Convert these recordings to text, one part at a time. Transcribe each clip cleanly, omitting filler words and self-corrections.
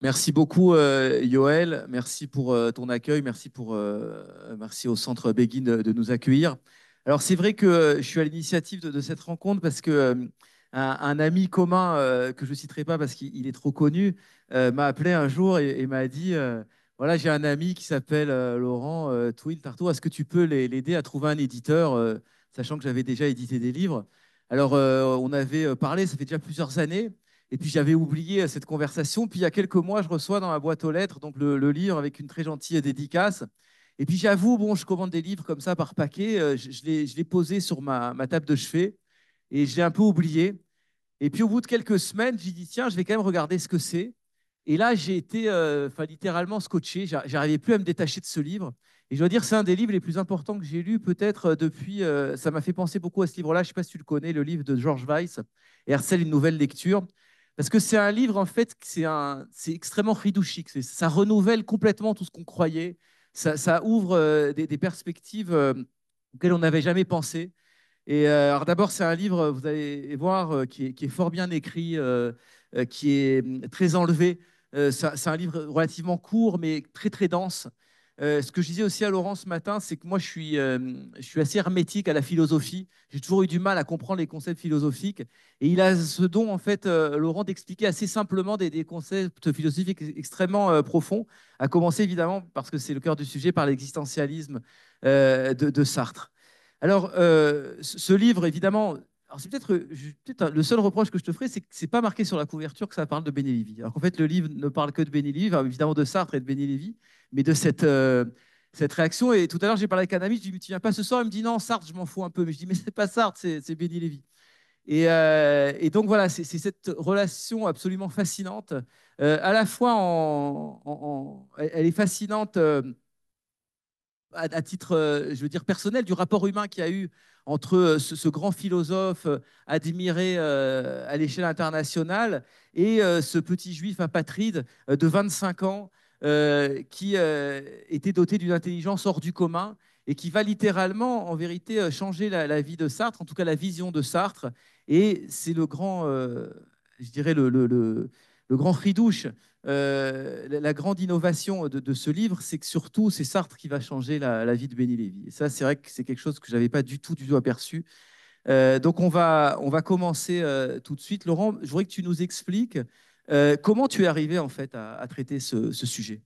Merci beaucoup, Yoël. Merci pour ton accueil. Merci au Centre Béguine de nous accueillir. Alors, c'est vrai que je suis à l'initiative de cette rencontre parce que un ami commun que je ne citerai pas parce qu'il est trop connu m'a appelé un jour et m'a dit voilà, j'ai un ami qui s'appelle Laurent Touil Tartot. Est-ce que tu peux l'aider à trouver un éditeur, sachant que j'avais déjà édité des livres? Alors, on avait parlé, ça fait déjà plusieurs années. Et puis j'avais oublié cette conversation. Puis il y a quelques mois, je reçois dans ma boîte aux lettres donc le livre avec une très gentille dédicace. Et puis j'avoue, bon, je commande des livres comme ça par paquet. Je l'ai posé sur ma table de chevet et je l'ai un peu oublié. Et puis au bout de quelques semaines, j'ai dit tiens, je vais quand même regarder ce que c'est. Et là, j'ai été littéralement scotché. J'arrivais plus à me détacher de ce livre. Et je dois dire, c'est un des livres les plus importants que j'ai lu peut-être depuis. Ça m'a fait penser beaucoup à ce livre-là. Je ne sais pas si tu le connais, le livre de George Weiss, Herzl, une nouvelle lecture. Parce que c'est un livre, en fait, c'est extrêmement ridouchique. Ça renouvelle complètement tout ce qu'on croyait. Ça ouvre des perspectives auxquelles on n'avait jamais pensé. Et alors d'abord, c'est un livre, vous allez voir, qui est fort bien écrit, qui est très enlevé. C'est un livre relativement court, mais très très dense. Ce que je disais aussi à Laurent ce matin, c'est que moi, je suis assez hermétique à la philosophie. J'ai toujours eu du mal à comprendre les concepts philosophiques. Et il a ce don, en fait, Laurent, d'expliquer assez simplement des concepts philosophiques extrêmement profonds, à commencer évidemment, parce que c'est le cœur du sujet, par l'existentialisme de Sartre. Alors, ce livre, évidemment, alors c'est peut-être le seul reproche que je te ferai, c'est que c'est pas marqué sur la couverture que ça parle de Béné Lévy. Alors qu'en fait, le livre ne parle que de Béné Lévy, enfin, évidemment de Sartre et de Béné Lévy, mais de cette réaction. Et tout à l'heure, j'ai parlé avec un ami, je lui ai dit, tu viens pas ce soir? Il me dit, non, Sartre, je m'en fous un peu. Mais je dis, mais c'est pas Sartre, c'est Béné Lévy. Et donc voilà, c'est cette relation absolument fascinante. À la fois, elle est fascinante à titre, je veux dire, personnel, du rapport humain qu'il y a eu entre ce grand philosophe admiré à l'échelle internationale et ce petit juif apatride de 25 ans qui était doté d'une intelligence hors du commun et qui va littéralement, en vérité, changer la vie de Sartre, en tout cas la vision de Sartre. Et c'est le grand, je dirais, le grand fridouche la grande innovation de ce livre, c'est que surtout, c'est Sartre qui va changer la vie de Béni Lévy. Et ça, c'est vrai que c'est quelque chose que je n'avais pas du tout aperçu. Donc, on va commencer tout de suite. Laurent, je voudrais que tu nous expliques comment tu es arrivé en fait à traiter ce sujet.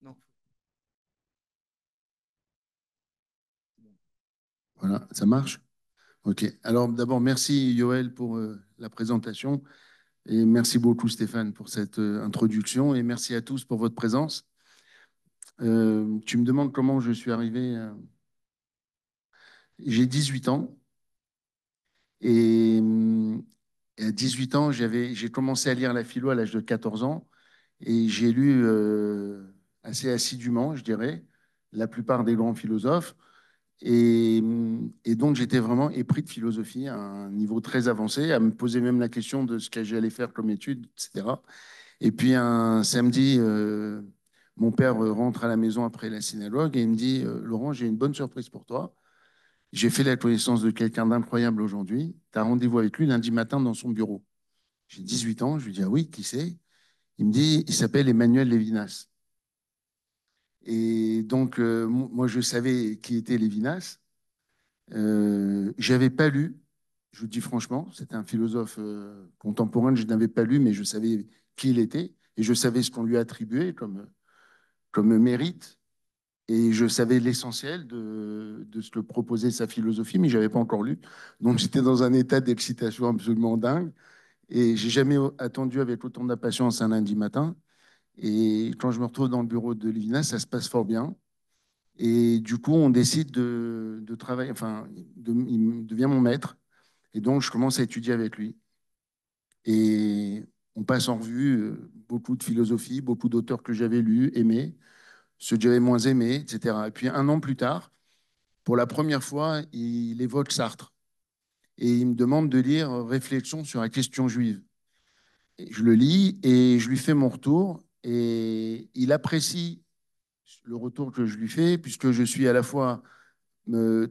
Non. Voilà, ça marche? Ok. Alors d'abord, merci Yoël pour la présentation et merci beaucoup Stéphane pour cette introduction et merci à tous pour votre présence. Tu me demandes comment je suis arrivé. J'ai 18 ans et, et à 18 ans, j'ai commencé à lire la philo à l'âge de 14 ans et j'ai lu assez assidûment, je dirais, la plupart des grands philosophes. Et donc, j'étais vraiment épris de philosophie à un niveau très avancé, à me poser même la question de ce que j'allais faire comme étude, etc. Et puis, un samedi, mon père rentre à la maison après la synagogue et il me dit, Laurent, j'ai une bonne surprise pour toi. J'ai fait la connaissance de quelqu'un d'incroyable aujourd'hui. Tu as rendez-vous avec lui lundi matin dans son bureau. J'ai 18 ans, je lui dis, ah oui, qui c'est? Il me dit, il s'appelle Emmanuel Lévinas. Et donc, moi, je savais qui était Lévinas. J'avais pas lu, je vous dis franchement, c'était un philosophe contemporain que je n'avais pas lu, mais je savais qui il était et je savais ce qu'on lui attribuait comme mérite et je savais l'essentiel de ce que proposait sa philosophie, mais je n'avais pas encore lu. Donc j'étais dans un état d'excitation absolument dingue et j'ai jamais attendu avec autant d'impatience un lundi matin. Et quand je me retrouve dans le bureau de Lévinas, ça se passe fort bien. Et du coup, on décide de travailler, enfin, il devient mon maître. Et donc, je commence à étudier avec lui. Et on passe en revue beaucoup de philosophie, beaucoup d'auteurs que j'avais lus, aimés, ceux que j'avais moins aimés, etc. Et puis, un an plus tard, pour la première fois, il évoque Sartre. Et il me demande de lire Réflexions sur la question juive. Et je le lis et je lui fais mon retour. Et il apprécie le retour que je lui fais, puisque je suis à la fois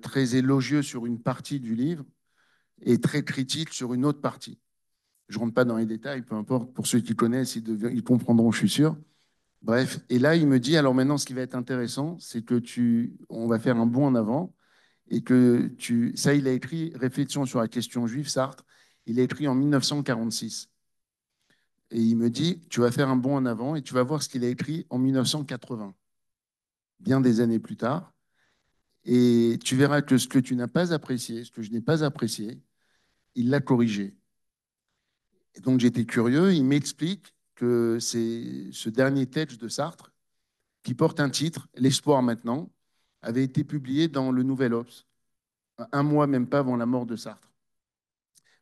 très élogieux sur une partie du livre et très critique sur une autre partie. Je ne rentre pas dans les détails, peu importe. Pour ceux qui connaissent, ils comprendront, je suis sûr. Bref, et là, il me dit, alors maintenant, ce qui va être intéressant, c'est que on va faire un bond en avant et que ça, il a écrit Réflexion sur la question juive, Sartre, il a écrit en 1946. Et il me dit, tu vas faire un bond en avant et tu vas voir ce qu'il a écrit en 1980, bien des années plus tard. Et tu verras que ce que tu n'as pas apprécié, ce que je n'ai pas apprécié, il l'a corrigé. Et donc j'étais curieux, il m'explique que c'est ce dernier texte de Sartre, qui porte un titre, L'espoir maintenant, avait été publié dans le Nouvel Obs, un mois même pas avant la mort de Sartre.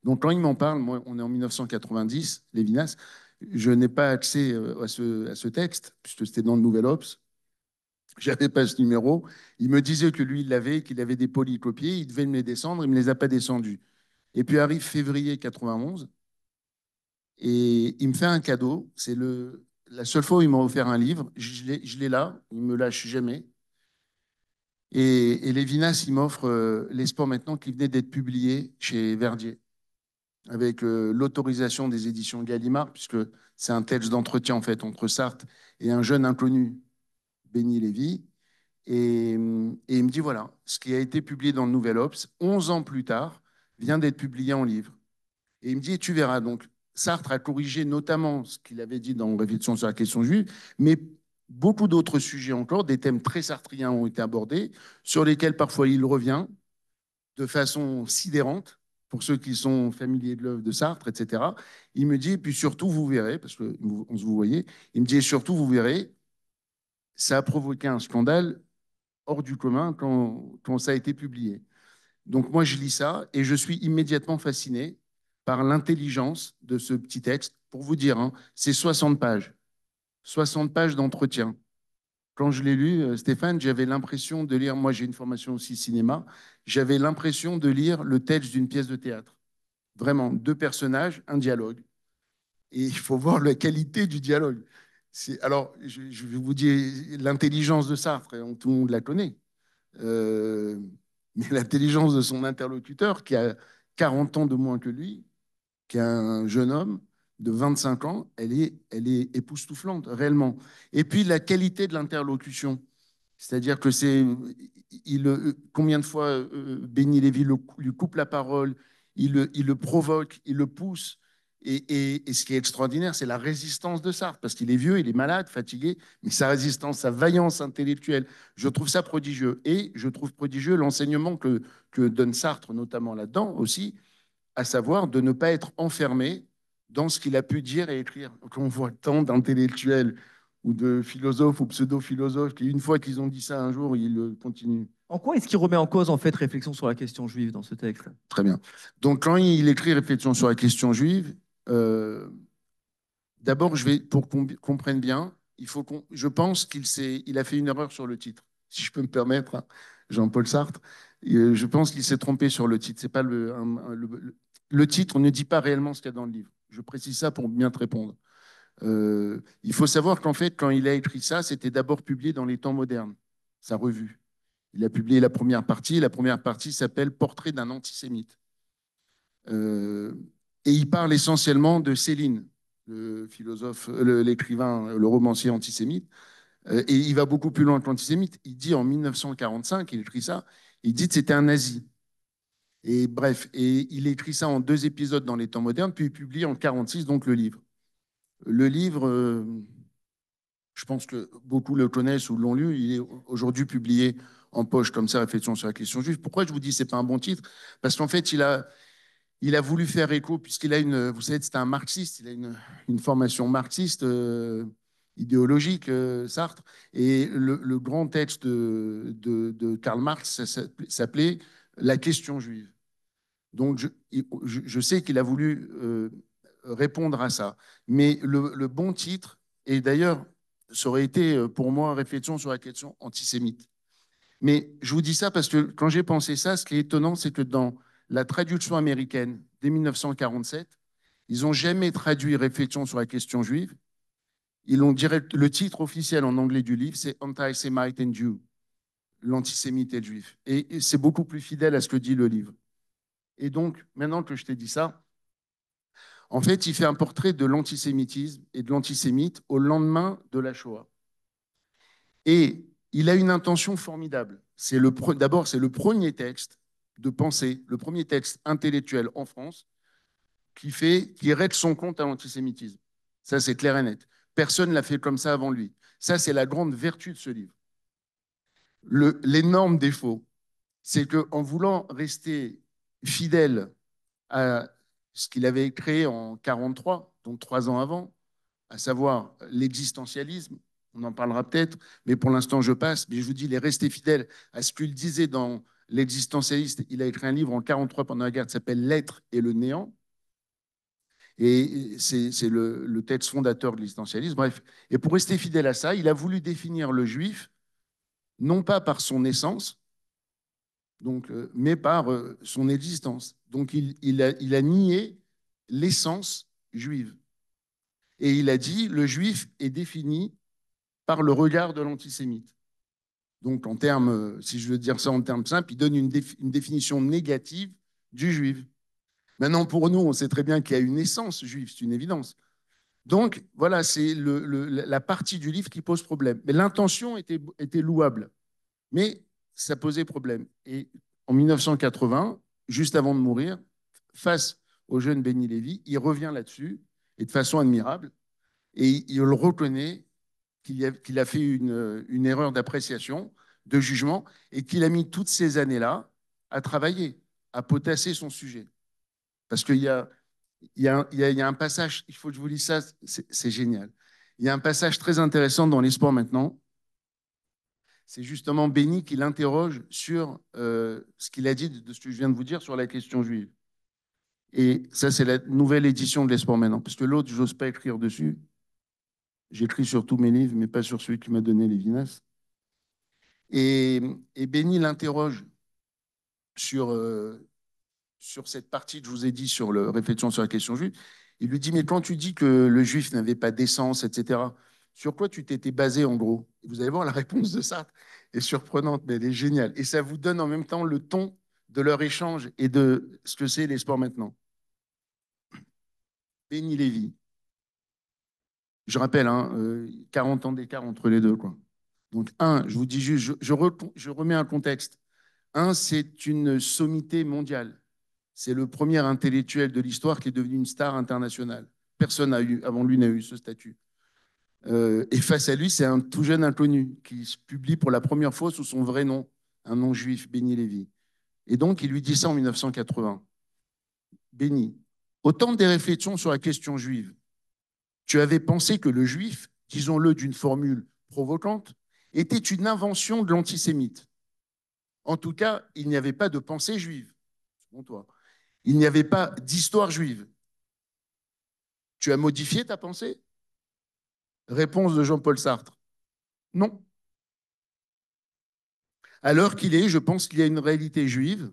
Donc quand il m'en parle, moi on est en 1990, Lévinas, je n'ai pas accès à ce texte, puisque c'était dans le Nouvel Obs, j'avais pas ce numéro. Il me disait que lui, il l'avait, qu'il avait des polycopiés, il devait me les descendre, il ne me les a pas descendus. Et puis arrive février 91, et il me fait un cadeau. C'est la seule fois où il m'a offert un livre. Je l'ai là, il me lâche jamais. Et Lévinas, il m'offre L'espoir maintenant, qui venait d'être publié chez Verdier, avec l'autorisation des éditions Gallimard, puisque c'est un texte d'entretien en fait entre Sartre et un jeune inconnu, Béni Lévy. Et il me dit, voilà, ce qui a été publié dans le Nouvel Obs, 11 ans plus tard, vient d'être publié en livre. Et il me dit, et tu verras, donc Sartre a corrigé notamment ce qu'il avait dit dans Réflexion sur la question juive, mais beaucoup d'autres sujets encore, des thèmes très sartriens ont été abordés, sur lesquels parfois il revient de façon sidérante, pour ceux qui sont familiers de l'œuvre de Sartre, etc. Il me dit, et puis surtout, vous verrez, parce qu'on se vous voyez, il me dit, et surtout, vous verrez, ça a provoqué un scandale hors du commun quand ça a été publié. Donc moi, je lis ça et je suis immédiatement fasciné par l'intelligence de ce petit texte. Pour vous dire, hein, c'est 60 pages. 60 pages d'entretien. Quand je l'ai lu, Stéphane, j'avais l'impression de lire, moi j'ai une formation aussi cinéma, j'avais l'impression de lire le texte d'une pièce de théâtre. Vraiment, deux personnages, un dialogue. Et il faut voir la qualité du dialogue. Alors, je vais vous dire l'intelligence de Sartre, tout le monde la connaît. Euh, mais l'intelligence de son interlocuteur, qui a 40 ans de moins que lui, qui est un jeune homme de 25 ans, elle est époustouflante, réellement. Et puis la qualité de l'interlocution, c'est-à-dire que combien de fois Béni Lévy lui coupe la parole, il le provoque, il le pousse. Et ce qui est extraordinaire, c'est la résistance de Sartre, parce qu'il est vieux, il est malade, fatigué, mais sa résistance, sa vaillance intellectuelle, je trouve ça prodigieux. Et je trouve prodigieux l'enseignement que donne Sartre, notamment là-dedans aussi, à savoir de ne pas être enfermé dans ce qu'il a pu dire et écrire. Donc, on voit tant d'intellectuels ou de philosophes ou pseudo-philosophes qui, une fois qu'ils ont dit ça un jour, ils continuent. En quoi est-ce qu'il remet en cause, en fait, réflexion sur la question juive dans ce texte? Très bien. Donc, quand il écrit Réflexion sur la question juive, d'abord, pour qu'on comprenne bien, je pense il a fait une erreur sur le titre, si je peux me permettre, hein, Jean-Paul Sartre. Je pense qu'il s'est trompé sur le titre. C'est pas le titre ne dit pas réellement ce qu'il y a dans le livre. Je précise ça pour bien te répondre. Il faut savoir qu'en fait, quand il a écrit ça, c'était d'abord publié dans Les Temps modernes, sa revue. Il a publié la première partie. La première partie s'appelle Portrait d'un antisémite. Euh, et il parle essentiellement de Céline, le philosophe, l'écrivain, le romancier antisémite. Et il va beaucoup plus loin que l'antisémite. Il dit en 1945, il écrit ça, il dit que c'était un nazi. Et bref, et il écrit ça en 2 épisodes dans Les Temps modernes, puis il publie en 46 donc le livre. Le livre, je pense que beaucoup le connaissent ou l'ont lu, il est aujourd'hui publié en poche comme ça, Réflexion sur la question juive. Pourquoi je vous dis que ce n'est pas un bon titre? Parce qu'en fait, il a voulu faire écho, puisqu'il a vous savez, c'est un marxiste, il a une formation marxiste idéologique, Sartre, et le grand texte de Karl Marx s'appelait La question juive. Donc, je sais qu'il a voulu répondre à ça. Mais le bon titre, et d'ailleurs, ça aurait été pour moi réflexion sur la question antisémite. Mais je vous dis ça parce que quand j'ai pensé ça, ce qui est étonnant, c'est que dans la traduction américaine dès 1947, ils n'ont jamais traduit réflexion sur la question juive. Ils ont direct, le titre officiel en anglais du livre, c'est Anti-Semite and Jew, l'antisémite et le juif. Et c'est beaucoup plus fidèle à ce que dit le livre. Et donc, maintenant que je t'ai dit ça, En fait, il fait un portrait de l'antisémitisme et de l'antisémite au lendemain de la Shoah. Et il a une intention formidable. D'abord, c'est le premier texte de pensée, le premier texte intellectuel en France qui règle son compte à l'antisémitisme. Ça, c'est clair et net. Personne ne l'a fait comme ça avant lui. Ça, c'est la grande vertu de ce livre. L'énorme défaut, c'est qu'en voulant rester fidèle à ce qu'il avait créé en 1943, donc 3 ans avant, à savoir l'existentialisme, on en parlera peut-être, mais pour l'instant je passe, mais je vous dis, il est resté fidèle à ce qu'il disait dans l'existentialiste. Il a écrit un livre en 1943 pendant la guerre qui s'appelle L'être et le néant, et c'est le texte fondateur de l'existentialisme. Bref, et pour rester fidèle à ça, il a voulu définir le juif non pas par son essence, donc, mais par son existence. Donc il a nié l'essence juive. Et il a dit, le juif est défini par le regard de l'antisémite. Donc, en termes, si je veux dire ça en termes simples, il donne une définition négative du juif. Maintenant, pour nous, on sait très bien qu'il y a une essence juive, c'est une évidence. Donc, voilà, c'est la partie du livre qui pose problème. Mais l'intention était louable, mais ça posait problème. Et en 1980, juste avant de mourir, face au jeune Benny Lévy, il revient là-dessus, et de façon admirable, et il le reconnaît qu'il a fait une erreur d'appréciation, de jugement, et qu'il a mis toutes ces années-là à travailler, à potasser son sujet. Parce qu'il y a un passage, il faut que je vous lise ça, c'est génial. Il y a un passage très intéressant dans l'Espoir maintenant. C'est justement Béni qui l'interroge sur ce qu'il a dit de ce que je viens de vous dire sur la question juive. Et ça, c'est la nouvelle édition de l'Espoir maintenant. Parce que l'autre, je n'ose pas écrire dessus. J'écris sur tous mes livres, mais pas sur celui qui m'a donné Lévinas. Et Béni l'interroge sur, sur cette partie que je vous ai dit sur la réflexion sur la question juive. Il lui dit, mais quand tu dis que le juif n'avait pas d'essence, etc., sur quoi tu t'étais basé en gros? Et vous allez voir, la réponse de Sartre est surprenante, mais elle est géniale. Et ça vous donne en même temps le ton de leur échange et de ce que c'est les sports maintenant. Béni Lévy. Je rappelle, hein, 40 ans d'écart entre les deux, quoi. Donc, je vous dis juste, je remets un contexte. C'est une sommité mondiale. C'est le premier intellectuel de l'histoire qui est devenu une star internationale. Personne avant lui n'a eu ce statut. Et face à lui, c'est un tout jeune inconnu qui se publie pour la première fois sous son vrai nom, un nom juif, Béni Lévy. Et donc, il lui dit ça en 1980. Béni, au temps des réflexions sur la question juive, tu avais pensé que le juif, disons-le d'une formule provocante, était une invention de l'antisémite. En tout cas, il n'y avait pas de pensée juive, selon toi. Il n'y avait pas d'histoire juive. Tu as modifié ta pensée? Réponse de Jean-Paul Sartre. Non. À l'heure qu'il est, je pense qu'il y a une réalité juive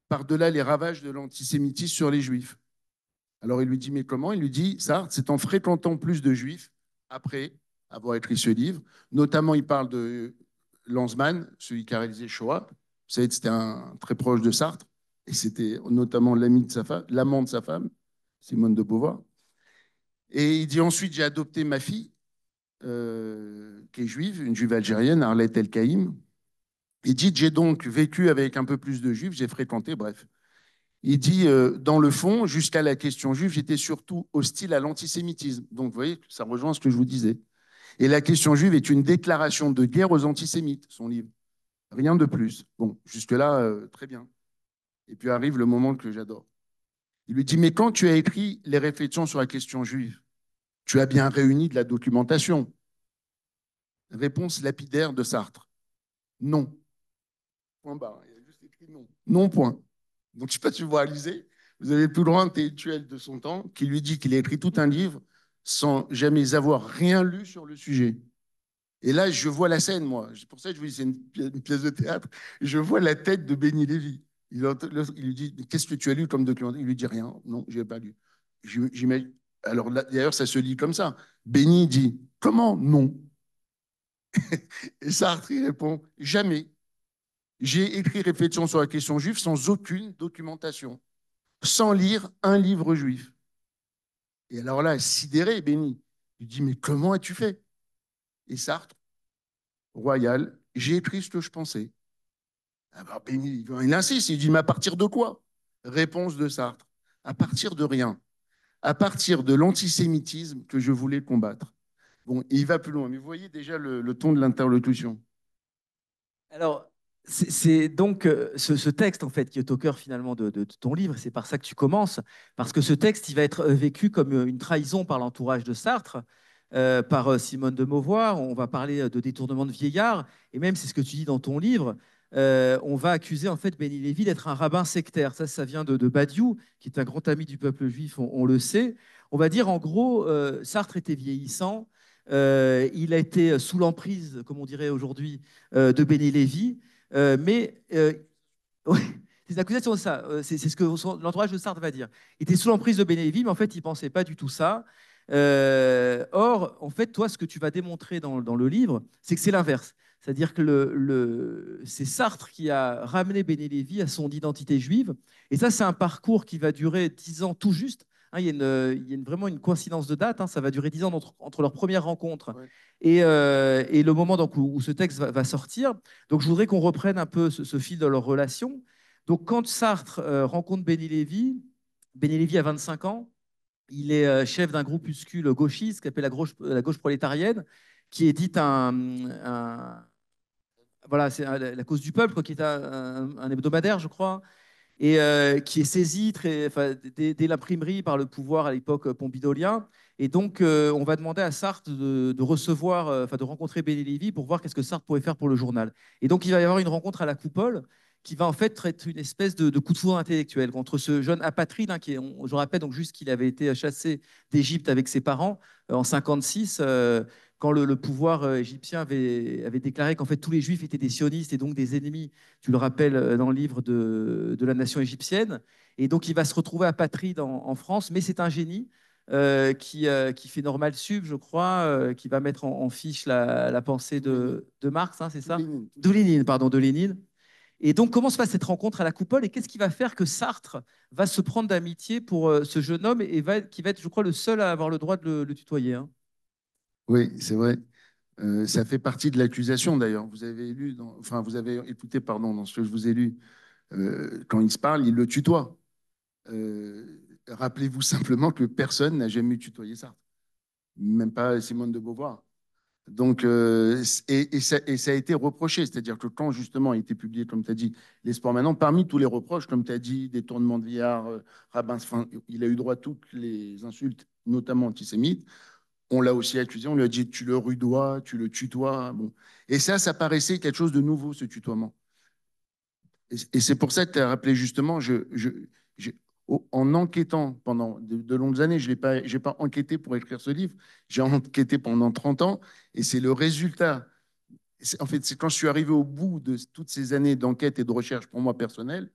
par-delà les ravages de l'antisémitisme sur les juifs. Alors il lui dit, mais comment? Il lui dit, Sartre, c'est en fréquentant plus de juifs, après avoir écrit ce livre, notamment il parle de Lanzmann, celui qui a réalisé Shoah. Vous savez, c'était un très proche de Sartre, et c'était notamment l'amant de sa femme, Simone de Beauvoir. Et il dit ensuite, j'ai adopté ma fille, qui est juive, une juive algérienne, Arlette El Kaïm. Il dit, j'ai donc vécu avec un peu plus de juifs, j'ai fréquenté, bref. Il dit, dans le fond, jusqu'à la question juive, j'étais surtout hostile à l'antisémitisme. Donc, vous voyez, ça rejoint ce que je vous disais. Et la question juive est une déclaration de guerre aux antisémites, son livre. Rien de plus. Bon, jusque-là, très bien. Et puis arrive le moment que j'adore. Il lui dit, mais quand tu as écrit les réflexions sur la question juive, tu as bien réuni de la documentation. Réponse lapidaire de Sartre. Non. Point barre. Il a juste écrit non. Non, point. Donc, je ne sais pas si vous réalisez, vous avez le plus grand intellectuel de son temps qui lui dit qu'il a écrit tout un livre sans jamais avoir rien lu sur le sujet. Et là, je vois la scène, moi. C'est pour ça que je vous dis, c'est une pièce de théâtre. Je vois la tête de Béni Lévy. Il lui dit, qu'est-ce que tu as lu comme document? Il lui dit rien. Non, je n'ai pas lu. Alors, d'ailleurs, ça se lit comme ça. Béni dit, comment? Non. Et Sartre répond, jamais. J'ai écrit Réflexion sur la question juive sans aucune documentation, sans lire un livre juif. Et alors là, sidéré, Béni, il dit, mais comment as-tu fait? Et Sartre, royal, j'ai écrit ce que je pensais. Alors Béni, il insiste, il dit, mais à partir de quoi? Réponse de Sartre, à partir de rien, à partir de l'antisémitisme que je voulais combattre. Bon, et il va plus loin, mais vous voyez déjà le ton de l'interlocution. Alors, c'est donc ce texte en fait qui est au cœur finalement de ton livre. C'est par ça que tu commences, parce que ce texte, il va être vécu comme une trahison par l'entourage de Sartre, par Simone de Beauvoir. On va parler de détournement de vieillard, et même c'est ce que tu dis dans ton livre. On va accuser en fait Béni Lévy d'être un rabbin sectaire. Ça vient de Badiou, qui est un grand ami du peuple juif. On le sait. On va dire en gros, Sartre était vieillissant. Il a été sous l'emprise, comme on dirait aujourd'hui, de Béni Lévy. Mais ouais, c'est une accusation de ça. C'est ce que l'entourage de Sartre va dire. Il était sous l'emprise de Béni Lévy, mais en fait, il ne pensait pas du tout ça. Or, en fait, toi, ce que tu vas démontrer dans le livre, c'est que c'est l'inverse. C'est-à-dire que c'est Sartre qui a ramené Béni Lévy à son identité juive. Et ça, c'est un parcours qui va durer 10 ans tout juste. Hein, vraiment une coïncidence de date. Hein, ça va durer 10 ans entre leur première rencontre Ouais. et le moment donc, où ce texte va sortir. Donc, je voudrais qu'on reprenne un peu ce fil de leur relation. Donc, quand Sartre rencontre Béni Lévy a 25 ans, il est chef d'un groupuscule gauchiste qui s'appelle la gauche prolétarienne, qui édite voilà, c'est la cause du peuple, quoi, qui est un hebdomadaire, je crois, et qui est saisi enfin, dès l'imprimerie par le pouvoir à l'époque pompidolien. Et donc, on va demander à Sartre de recevoir, enfin, de rencontrer Béni Lévy pour voir qu'est-ce que Sartre pourrait faire pour le journal. Et donc, il va y avoir une rencontre à la Coupole qui va en fait être une espèce de coup de foudre intellectuel contre ce jeune apatride, hein, je rappelle donc juste qu'il avait été chassé d'Égypte avec ses parents en 56, quand le pouvoir égyptien avait déclaré qu'en fait tous les juifs étaient des sionistes et donc des ennemis, tu le rappelles dans le livre de la nation égyptienne. Et donc il va se retrouver apatride en France, mais c'est un génie qui fait normal sub, je crois, qui va mettre en fiche la pensée Tout Lénine. de Marx, hein, c'est Tout ça? Lénine. Tout De Lénine. Lénine, pardon, de Lénine. Et donc, comment se passe cette rencontre à la Coupole et qu'est-ce qui va faire que Sartre va se prendre d'amitié pour ce jeune homme et qui va être, je crois, le seul à avoir le droit de le tutoyer, hein. Oui, c'est vrai. Ça fait partie de l'accusation d'ailleurs. Vous avez lu, enfin, vous avez écouté, pardon, dans ce que je vous ai lu, quand il se parle, il le tutoie. Rappelez-vous simplement que personne n'a jamais tutoyé Sartre, même pas Simone de Beauvoir. Donc, et ça a été reproché, c'est-à-dire que quand justement a été publié, comme tu as dit, L'Espoir maintenant, parmi tous les reproches, comme tu as dit, détournement de Villard, rabbin, enfin, il a eu droit à toutes les insultes, notamment antisémites. On l'a aussi accusé, on lui a dit tu le rudoies, tu le tutoies. Bon. Et ça paraissait quelque chose de nouveau, ce tutoiement. Et c'est pour ça que tu as rappelé justement, en enquêtant pendant de longues années, je n'ai pas enquêté pour écrire ce livre, j'ai enquêté pendant 30 ans, et c'est le résultat. En fait, c'est quand je suis arrivé au bout de toutes ces années d'enquête et de recherche pour moi personnelle,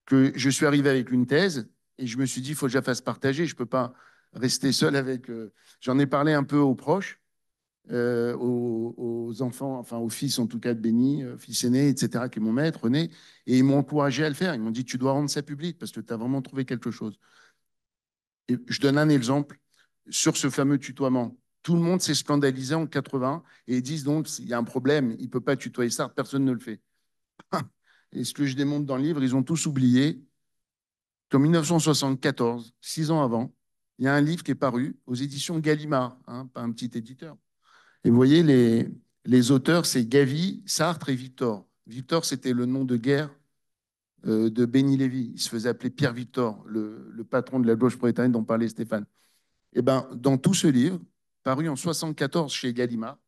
que je suis arrivé avec une thèse, et je me suis dit, il faut que je la fasse partager, je ne peux pas rester seul avec... J'en ai parlé un peu aux proches, aux enfants, enfin aux fils en tout cas de Béni, fils aîné, etc., qui est mon maître, René, et ils m'ont encouragé à le faire. Ils m'ont dit, tu dois rendre ça public parce que tu as vraiment trouvé quelque chose. Et je donne un exemple sur ce fameux tutoiement. Tout le monde s'est scandalisé en 80 et ils disent donc, il y a un problème, il ne peut pas tutoyer ça, personne ne le fait. Et ce que je démontre dans le livre, ils ont tous oublié qu'en 1974, 6 ans avant, il y a un livre qui est paru aux éditions Gallimard, hein, pas un petit éditeur. Et vous voyez, les auteurs, c'est Gavi, Sartre et Victor. Victor, c'était le nom de guerre de Béni Lévy. Il se faisait appeler Pierre Victor, le patron de la gauche prolétarienne dont parlait Stéphane. Et ben, dans tout ce livre, paru en 74 chez Gallimard,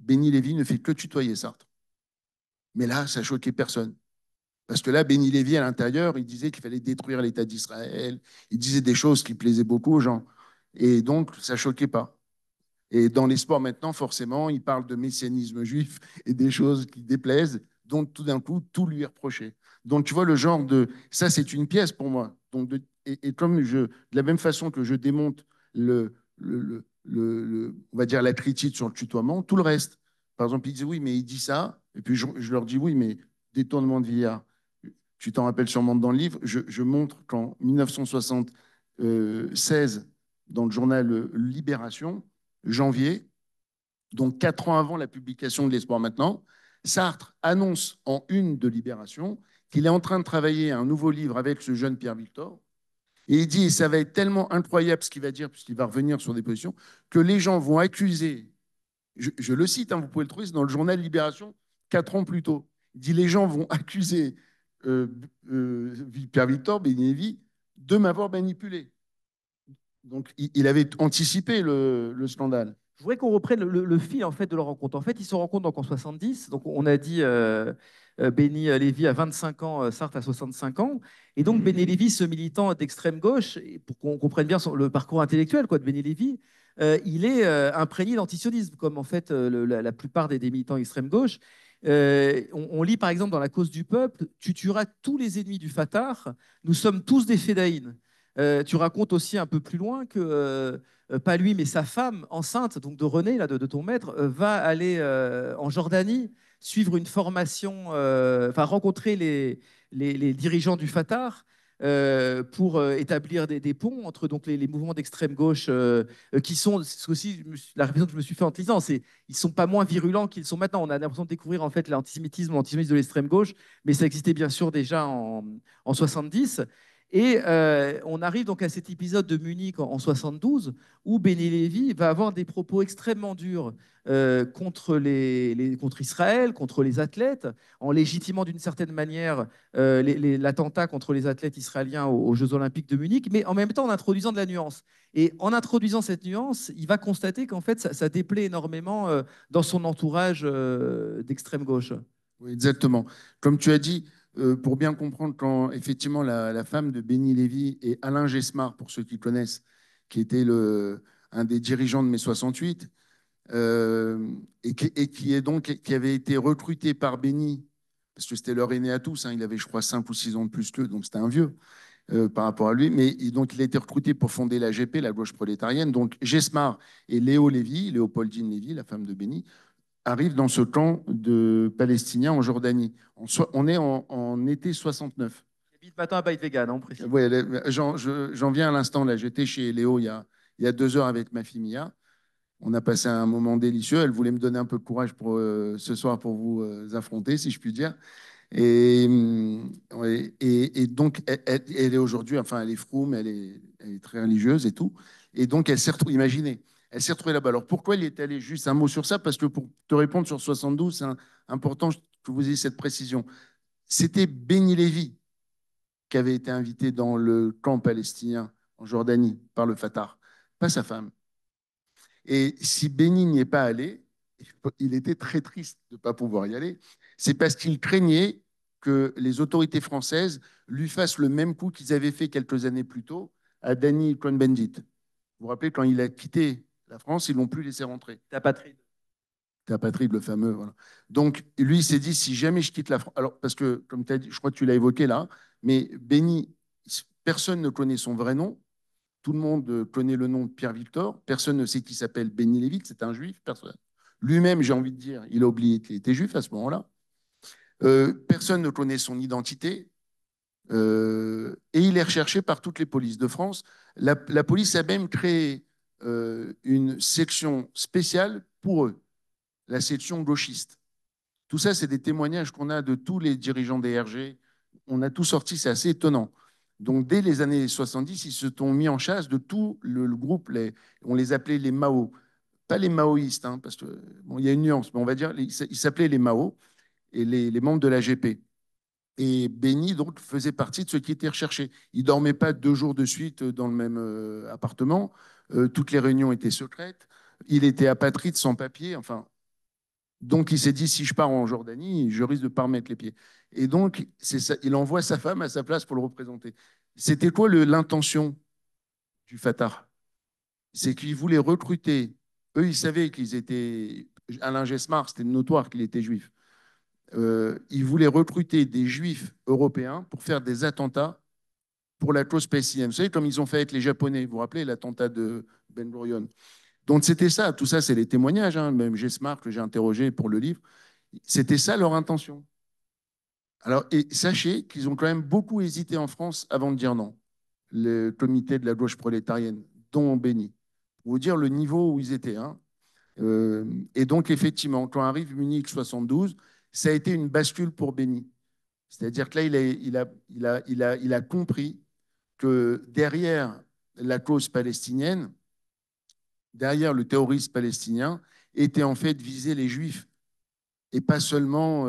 Béni Lévy ne fait que tutoyer Sartre. Mais là, ça choquait personne. Parce que là, Béni Lévy, à l'intérieur, il disait qu'il fallait détruire l'État d'Israël. Il disait des choses qui plaisaient beaucoup aux gens. Et donc, ça choquait pas. Et dans les sports maintenant, forcément, il parle de messianisme juif et des choses qui déplaisent, dont tout d'un coup, tout lui est reproché. Donc tu vois le genre de... Ça, c'est une pièce pour moi. Donc, et comme de la même façon que je démonte on va dire la critique sur le tutoiement, tout le reste. Par exemple, il dit oui, mais il dit ça. Et puis je leur dis oui, mais détournement de Villard. Tu t'en rappelles sûrement dans le livre. Je montre qu'en 1960, 16 dans le journal Libération, janvier, donc 4 ans avant la publication de L'Espoir maintenant, Sartre annonce en une de Libération qu'il est en train de travailler à un nouveau livre avec ce jeune Pierre Victor. Et il dit, ça va être tellement incroyable ce qu'il va dire, puisqu'il va revenir sur des positions, que les gens vont accuser, je le cite, hein, vous pouvez le trouver, c'est dans le journal Libération, 4 ans plus tôt. Il dit, les gens vont accuser euh, Pierre Victor, Béni de m'avoir manipulé. Donc, il avait anticipé le scandale. Je voudrais qu'on reprenne le fil en fait de leur rencontre. En fait, ils se rencontrent donc en 70. Donc, on a dit Béni Lévy à 25 ans, Sartre à 65 ans. Et donc, Béni Lévy, ce militant d'extrême gauche, et pour qu'on comprenne bien le parcours intellectuel quoi, de Béni Lévy, il est imprégné d'antisionisme, comme en fait la plupart des militants extrême gauche. On lit par exemple dans La cause du peuple, tu tueras tous les ennemis du Fatah, nous sommes tous des fédéines. Tu racontes aussi un peu plus loin que pas lui, mais sa femme enceinte, donc de René, là, de ton maître, va aller en Jordanie suivre une formation, enfin rencontrer les dirigeants du Fatah pour établir des ponts entre donc les mouvements d'extrême gauche qui sont, c'est aussi la réflexion que je me suis fait en te lisant, c'est ils sont pas moins virulents qu'ils sont maintenant. On a l'impression de découvrir en fait l'antisémitisme de l'extrême gauche, mais ça existait bien sûr déjà en 70. Et on arrive donc à cet épisode de Munich en 72 où Béni Lévy va avoir des propos extrêmement durs contre Israël, contre les athlètes, en légitimant d'une certaine manière l'attentat contre les athlètes israéliens aux Jeux Olympiques de Munich, mais en même temps en introduisant de la nuance. Et en introduisant cette nuance, il va constater qu'en fait, ça déplaît énormément dans son entourage d'extrême gauche. Oui, exactement. Comme tu as dit, pour bien comprendre, quand effectivement la femme de Béni Lévy et Alain Gesmar, pour ceux qui connaissent, qui était un des dirigeants de mai 68, et qui est donc qui avait été recruté par Béni, parce que c'était leur aîné à tous, hein, il avait je crois 5 ou 6 ans de plus qu'eux, donc c'était un vieux par rapport à lui, mais donc il a été recruté pour fonder la GP, la gauche prolétarienne. Donc Gesmar et Léo Lévy, Léopoldine Lévy, la femme de Béni, arrivent dans ce camp de Palestiniens en Jordanie. On est en été 69. Vite matin à Bite Vegan, on précise. Ouais, j'en viens à l'instant là. J'étais chez Léo il y a 2 heures avec ma fille Mia. On a passé un moment délicieux. Elle voulait me donner un peu de courage pour ce soir pour vous affronter, si je puis dire. Et, ouais, et donc, elle est aujourd'hui, enfin, elle est froum, elle est très religieuse et tout. Et donc, elle s'est retrouvée, imaginez, elle s'est retrouvée là-bas. Alors, pourquoi elle est allée? Juste un mot sur ça, parce que pour te répondre sur 72, c'est important que vous ayez cette précision. C'était Béni Lévy qui avait été invité dans le camp palestinien en Jordanie par le Fatah, pas sa femme. Et si Béni n'y est pas allé, il était très triste de ne pas pouvoir y aller. C'est parce qu'il craignait que les autorités françaises lui fassent le même coup qu'ils avaient fait quelques années plus tôt à Danny Cohn-Bendit. Vous vous rappelez, quand il a quitté la France, ils ne l'ont plus laissé rentrer. T'apatride. Apatride, le fameux. Voilà. Donc, lui, il s'est dit, si jamais je quitte la France, alors, parce que, comme tu as dit, je crois que tu l'as évoqué là, mais Béni, personne ne connaît son vrai nom. Tout le monde connaît le nom de Pierre Victor. Personne ne sait qui s'appelle Béni Lévy, c'est un juif. Personne. Lui-même, j'ai envie de dire, il a oublié qu'il était juif à ce moment-là. Personne ne connaît son identité. Et il est recherché par toutes les polices de France. La police a même créé une section spéciale pour eux, la section gauchiste. Tout ça, c'est des témoignages qu'on a de tous les dirigeants des RG. On a tout sorti, c'est assez étonnant. Donc, dès les années 70, ils se sont mis en chasse de tout le groupe. On les appelait les Mao. Pas les maoïstes, hein, parce qu'il bon, y a une nuance, mais on va dire, ils s'appelaient les Mao et les membres de la GP. Et Béni, donc, faisait partie de ceux qui étaient recherchés. Il ne dormait pas 2 jours de suite dans le même appartement. Toutes les réunions étaient secrètes. Il était apatride, sans papier. Enfin, donc, il s'est dit, si je pars en Jordanie, je risque de ne pas remettre les pieds. Et donc, ça, il envoie sa femme à sa place pour le représenter. C'était quoi l'intention du Fatah? C'est qu'ils voulaient recruter. Eux, ils savaient qu'ils étaient. Alain Gesmar, c'était notoire qu'il était juif. Ils voulaient recruter des juifs européens pour faire des attentats pour la cause palestinienne. Vous savez, comme ils ont fait avec les Japonais, vous vous rappelez l'attentat de Ben Gurion. Donc, c'était ça. Tout ça, c'est les témoignages. Hein. Même Gesmar, que j'ai interrogé pour le livre. C'était ça leur intention. Alors, et sachez qu'ils ont quand même beaucoup hésité en France avant de dire non. le comité de la gauche prolétarienne, dont Béni. Pour vous dire le niveau où ils étaient. Hein. Et donc, effectivement, quand arrive Munich 72, ça a été une bascule pour Béni. C'est-à-dire que là, il a compris que derrière la cause palestinienne, derrière le terrorisme palestinien, étaient en fait visés les juifs et pas seulement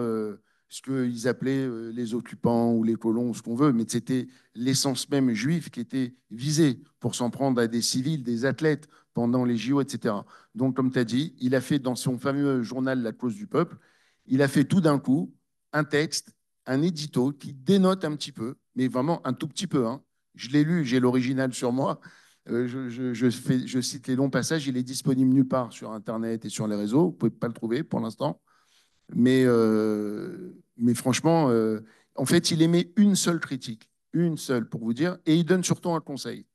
ce qu'ils appelaient les occupants ou les colons ou ce qu'on veut, mais c'était l'essence même juive qui était visée pour s'en prendre à des civils, des athlètes pendant les JO, etc. Donc, comme tu as dit, il a fait dans son fameux journal La cause du peuple, il a fait tout d'un coup un texte, un édito qui dénote un petit peu, mais vraiment un tout petit peu. Hein. Je l'ai lu, j'ai l'original sur moi. Je cite les longs passages, il est disponible nulle part sur Internet et sur les réseaux, vous ne pouvez pas le trouver pour l'instant. Mais franchement, en fait, il émet une seule critique, une seule pour vous dire, et il donne surtout un conseil.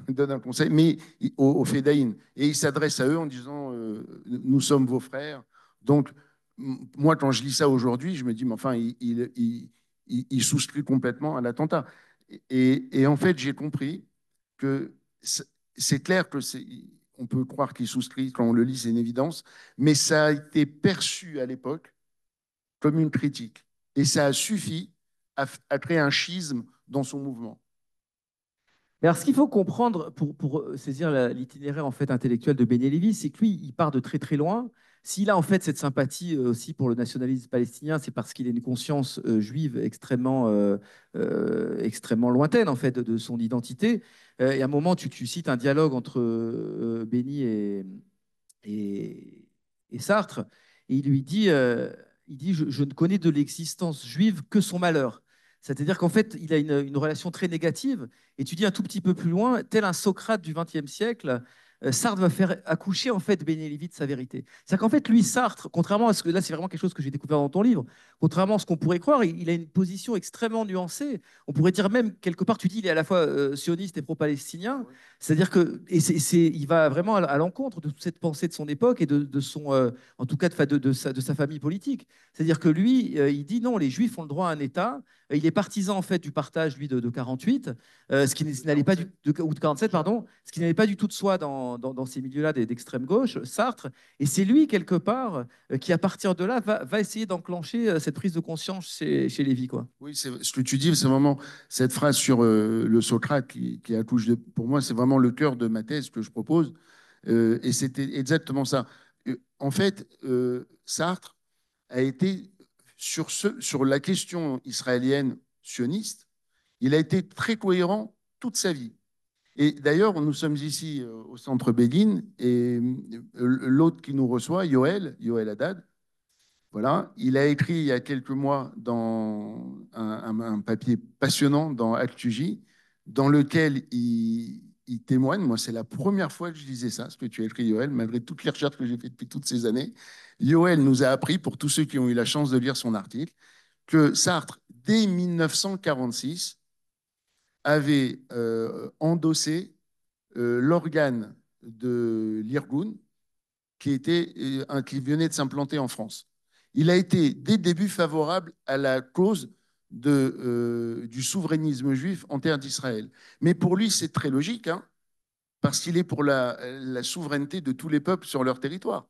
Il donne un conseil, mais aux Fédayines. Et il s'adresse à eux en disant nous sommes vos frères. Donc, moi, quand je lis ça aujourd'hui, je me dis mais enfin, il souscrit complètement à l'attentat. Et en fait, j'ai compris que c'est clair que on peut croire qu'il souscrit quand on le lit, c'est une évidence, mais ça a été perçu à l'époque comme une critique. Et ça a suffi à créer un schisme dans son mouvement. Mais alors, ce qu'il faut comprendre pour saisir l'itinéraire en fait intellectuel de Ben Lévy, c'est que lui, il part de très très loin. S'il a en fait cette sympathie aussi pour le nationalisme palestinien, c'est parce qu'il a une conscience juive extrêmement lointaine en fait de son identité. Et à un moment, tu cites un dialogue entre Béni et, et Sartre, et il dit je ne connais de l'existence juive que son malheur. C'est-à-dire qu'en fait, il a une relation très négative. Et tu dis un tout petit peu plus loin, tel un Socrate du XXe siècle, Sartre va faire accoucher en fait Bénélévy de sa vérité. C'est-à-dire qu'en fait, lui, Sartre, contrairement à ce que là, c'est vraiment quelque chose que j'ai découvert dans ton livre, contrairement à ce qu'on pourrait croire, il a une position extrêmement nuancée. On pourrait dire même quelque part, tu dis, il est à la fois sioniste et pro-palestinien. C'est-à-dire que il va vraiment à l'encontre de toute cette pensée de son époque et de son, en tout cas de sa famille politique. C'est-à-dire que lui, il dit non, les Juifs ont le droit à un État. Il est partisan en fait du partage lui de 48, ce qui n'allait pas ou de 47 pardon, ce qui n'allait pas du tout de soi dans ces milieux-là d'extrême gauche, Sartre. Et c'est lui quelque part qui à partir de là va essayer d'enclencher cette prise de conscience chez Lévy quoi. Oui, ce que tu dis, c'est vraiment cette phrase sur le Socrate qui accouche de. Pour moi, c'est vraiment le cœur de ma thèse que je propose. Et c'était exactement ça. En fait, Sartre a été sur la question israélienne sioniste, il a été très cohérent toute sa vie. Et d'ailleurs, nous sommes ici au centre Béguine et l'autre qui nous reçoit, Yoël Haddad, voilà, il a écrit il y a quelques mois dans un papier passionnant dans ActuJ, dans lequel il témoigne. Moi, c'est la première fois que je lisais ça, ce que tu as écrit, Yoël, malgré toutes les recherches que j'ai faites depuis toutes ces années. Yoël nous a appris, pour tous ceux qui ont eu la chance de lire son article, que Sartre, dès 1946, avait endossé l'organe de l'Irgun qui venait de s'implanter en France. Il a été dès le début favorable à la cause du souverainisme juif en terre d'Israël. Mais pour lui, c'est très logique, hein, parce qu'il est pour la souveraineté de tous les peuples sur leur territoire.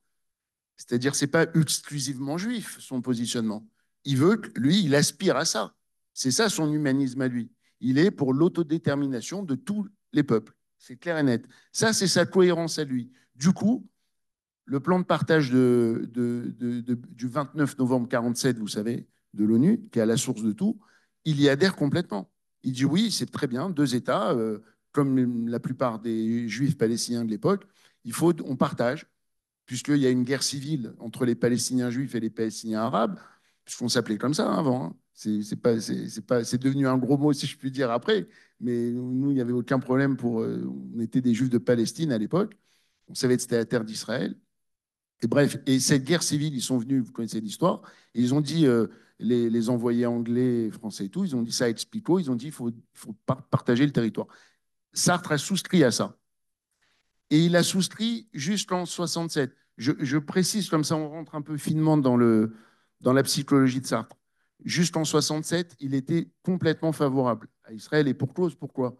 C'est-à-dire, ce n'est pas exclusivement juif, son positionnement. Il veut, lui, il aspire à ça. C'est ça son humanisme à lui. Il est pour l'autodétermination de tous les peuples. C'est clair et net. Ça, c'est sa cohérence à lui. Du coup, le plan de partage du 29 novembre 47, vous savez, de l'ONU, qui est à la source de tout, il y adhère complètement. Il dit oui, c'est très bien, deux États, comme la plupart des Juifs palestiniens de l'époque, on partage, puisqu'il y a une guerre civile entre les Palestiniens juifs et les Palestiniens arabes, puisqu'on s'appelait comme ça avant. Hein. C'est devenu un gros mot, si je puis dire, après, mais nous, il n'y avait aucun problème on était des Juifs de Palestine à l'époque. On savait que c'était la terre d'Israël. Et bref, et cette guerre civile, ils sont venus, vous connaissez l'histoire, et ils ont dit, les envoyés anglais, français et tout, ils ont dit ça à Explico, ils ont dit il faut partager le territoire. Sartre a souscrit à ça. Et il a souscrit jusqu'en 67. Je précise, comme ça on rentre un peu finement dans la psychologie de Sartre. Jusqu'en 67, il était complètement favorable à Israël, et pour cause, pourquoi?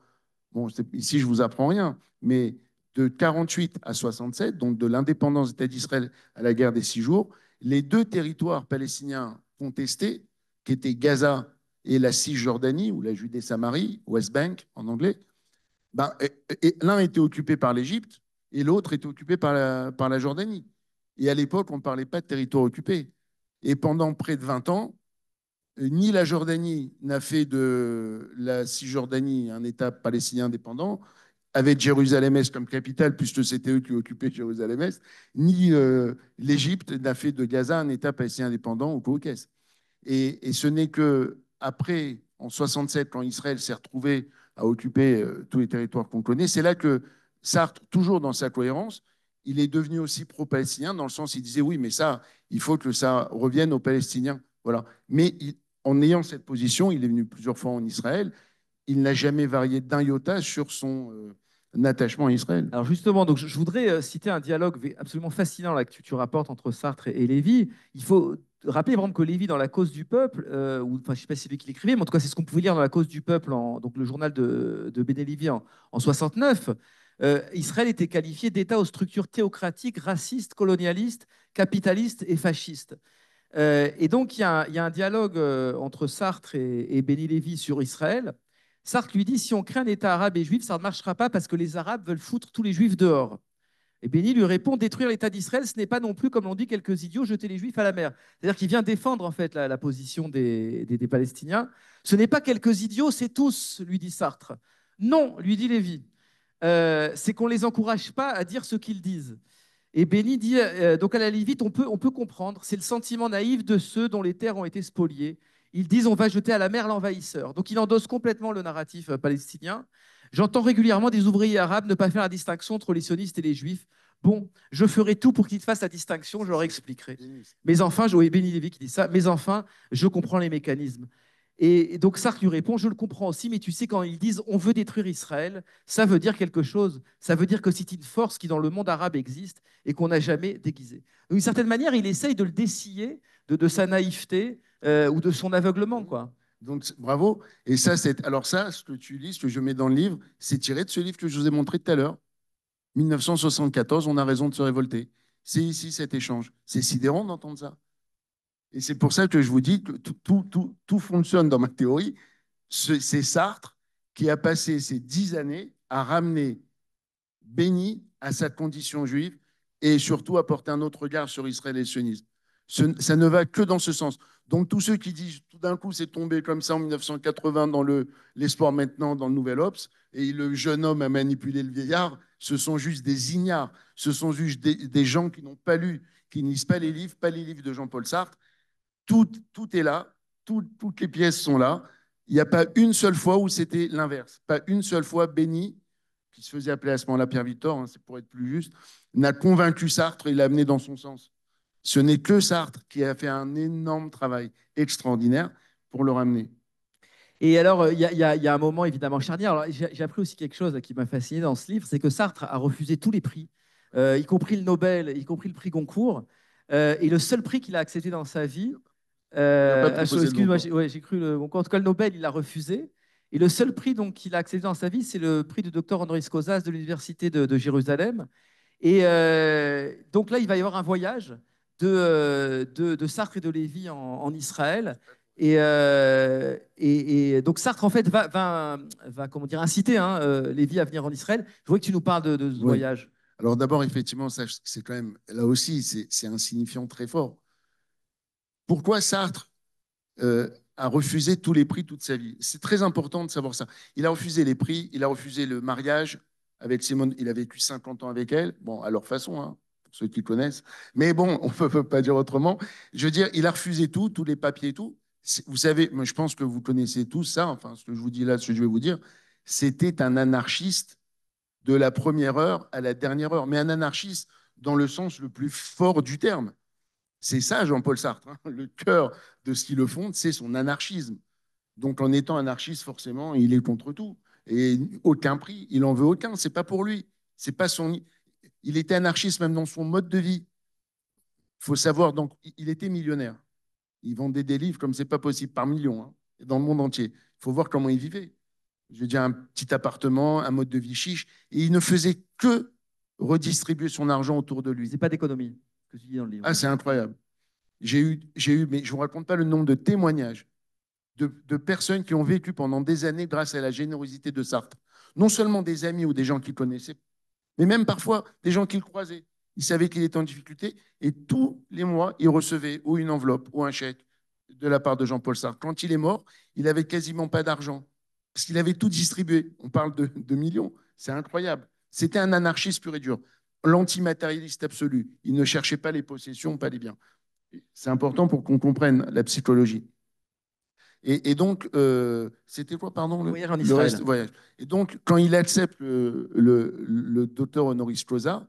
bon, ici je vous apprends rien, mais de 48 à 67, donc de l'indépendance d'État d'Israël à la guerre des 6 jours, les deux territoires palestiniens contestés, qui étaient Gaza et la Cisjordanie, ou la Judée-Samarie, West Bank en anglais, ben, l'un était occupé par l'Égypte et l'autre était occupé par la Jordanie. Et à l'époque, on ne parlait pas de territoire occupé. Et pendant près de 20 ans, ni la Jordanie n'a fait de la Cisjordanie un État palestinien indépendant, avec Jérusalem-Est comme capitale, puisque c'était eux qui occupaient Jérusalem-Est, ni l'Égypte n'a fait de Gaza un État palestinien indépendant au Caucase. Et ce n'est que après, en 67, quand Israël s'est retrouvé à occuper tous les territoires qu'on connaît, c'est là que Sartre, toujours dans sa cohérence, il est devenu aussi pro-palestinien, dans le sens il disait oui, mais ça, il faut que ça revienne aux Palestiniens. Voilà. Mais en ayant cette position, il est venu plusieurs fois en Israël, il n'a jamais varié d'un iota sur son attachement à Israël. Alors justement, donc je voudrais citer un dialogue absolument fascinant là, que tu rapportes entre Sartre et Lévy. Il faut rappeler, par exemple, que Lévy, dans La cause du peuple, ou, enfin, je ne sais pas si c'est lui qui l'écrivait, mais en tout cas, c'est ce qu'on pouvait lire dans La cause du peuple, donc le journal de Béné Lévy en 69. Israël était qualifié d'État aux structures théocratiques, racistes, colonialistes, capitalistes et fascistes. Et donc, il y a un dialogue entre Sartre et Béni Lévy sur Israël. Sartre lui dit, si on crée un État arabe et juif, ça ne marchera pas parce que les Arabes veulent foutre tous les Juifs dehors. Et Béni lui répond, détruire l'État d'Israël, ce n'est pas non plus, comme l'ont dit quelques idiots, jeter les Juifs à la mer. C'est-à-dire qu'il vient défendre en fait la position des Palestiniens. Ce n'est pas quelques idiots, c'est tous, lui dit Sartre. Non, lui dit Lévy. C'est qu'on ne les encourage pas à dire ce qu'ils disent. Et Béni dit, donc à la limite, on peut comprendre, c'est le sentiment naïf de ceux dont les terres ont été spoliées. Ils disent, on va jeter à la mer l'envahisseur. Donc il endosse complètement le narratif palestinien. J'entends régulièrement des ouvriers arabes ne pas faire la distinction entre les sionistes et les juifs. Bon, je ferai tout pour qu'ils fassent la distinction, je leur expliquerai. Mais enfin, oui, Béni Lévy qui dit ça, mais enfin, je comprends les mécanismes. Et donc Sartre lui répond, je le comprends aussi, mais tu sais, quand ils disent on veut détruire Israël, ça veut dire quelque chose. Ça veut dire que c'est une force qui dans le monde arabe existe et qu'on n'a jamais déguisée. D'une certaine manière, il essaye de le dessiller de sa naïveté ou de son aveuglement, quoi. Donc, bravo. Et ça, alors ça, ce que tu lis, ce que je mets dans le livre, c'est tiré de ce livre que je vous ai montré tout à l'heure. 1974, on a raison de se révolter. C'est ici cet échange. C'est sidérant d'entendre ça. Et c'est pour ça que je vous dis que tout fonctionne dans ma théorie. C'est Sartre qui a passé ces 10 années à ramener Béni à sa condition juive et surtout à porter un autre regard sur Israël et le sionisme. Ça ne va que dans ce sens. Donc tous ceux qui disent tout d'un coup c'est tombé comme ça en 1980 dans l'espoir maintenant dans le Nouvel Obs et le jeune homme a manipulé le vieillard, ce sont juste des ignares, ce sont juste des gens qui n'ont pas lu, qui ne lisent pas les livres de Jean-Paul Sartre. Tout est là, toutes les pièces sont là. Il n'y a pas une seule fois où c'était l'inverse. Pas une seule fois Béni, qui se faisait appeler à ce moment-là Pierre Victor, hein, c'est pour être plus juste, n'a convaincu Sartre et l'a amené dans son sens. Ce n'est que Sartre qui a fait un énorme travail extraordinaire pour le ramener. Et alors, il y a un moment évidemment charnière. J'ai appris aussi quelque chose qui m'a fasciné dans ce livre, c'est que Sartre a refusé tous les prix, y compris le Nobel, y compris le prix Goncourt. Et le seul prix qu'il a accepté dans sa vie, Il n'a pas proposé le excuse-moi, Goncourt. j'ai cru le Goncourt. En tout cas, le Nobel, il l'a refusé. Et le seul prix donc qu'il a accepté dans sa vie, c'est le prix de docteur honoris causa de l'université de Jérusalem. Et donc là, il va y avoir un voyage de Sartre et de Lévy en Israël. Et donc Sartre, en fait, va comment dire, inciter Lévy à venir en Israël. Je voudrais que tu nous parles de ce Oui. voyage. Alors d'abord, effectivement, ça, c'est quand même, là aussi, c'est un signifiant très fort. Pourquoi Sartre a refusé tous les prix toute sa vie? C'est très important de savoir ça. Il a refusé les prix, il a refusé le mariage avec Simone, il a vécu 50 ans avec elle, bon, à leur façon, hein, pour ceux qui connaissent. Mais bon, on ne peut pas dire autrement. Je veux dire, il a refusé tout, tous les papiers et tout. Vous savez, moi, je pense que vous connaissez tous ça, enfin, ce que je vous dis là, ce que je vais vous dire, c'était un anarchiste de la première heure à la dernière heure, mais un anarchiste dans le sens le plus fort du terme. C'est ça, Jean-Paul Sartre. Hein. Le cœur de ce qui le fonde, c'est son anarchisme. Donc, en étant anarchiste, forcément, il est contre tout. Et aucun prix, il en veut aucun. C'est pas pour lui. C'est pas son. Il était anarchiste même dans son mode de vie. Il faut savoir, donc, il était millionnaire. Il vendait des livres comme c'est pas possible, par millions, hein, dans le monde entier. Il faut voir comment il vivait. je veux dire, un petit appartement, un mode de vie chiche, et il ne faisait que redistribuer son argent autour de lui. C'est pas d'économie, ce que tu dis dans le livre. Ah, c'est incroyable. Mais je ne vous raconte pas le nombre de témoignages de personnes qui ont vécu pendant des années grâce à la générosité de Sartre. Non seulement des amis ou des gens qu'il connaissait, mais même parfois des gens qu'il croisait. Il savait qu'il était en difficulté et tous les mois, il recevait ou une enveloppe ou un chèque de la part de Jean-Paul Sartre. Quand il est mort, il n'avait quasiment pas d'argent parce qu'il avait tout distribué. On parle de millions. C'est incroyable. C'était un anarchiste pur et dur, l'antimatérialiste absolu. Il ne cherchait pas les possessions, pas les biens. C'est important pour qu'on comprenne la psychologie. Et donc, c'était quoi, pardon, Le voyage en le reste Israël. voyage. Et donc, quand il accepte le docteur honoris causa,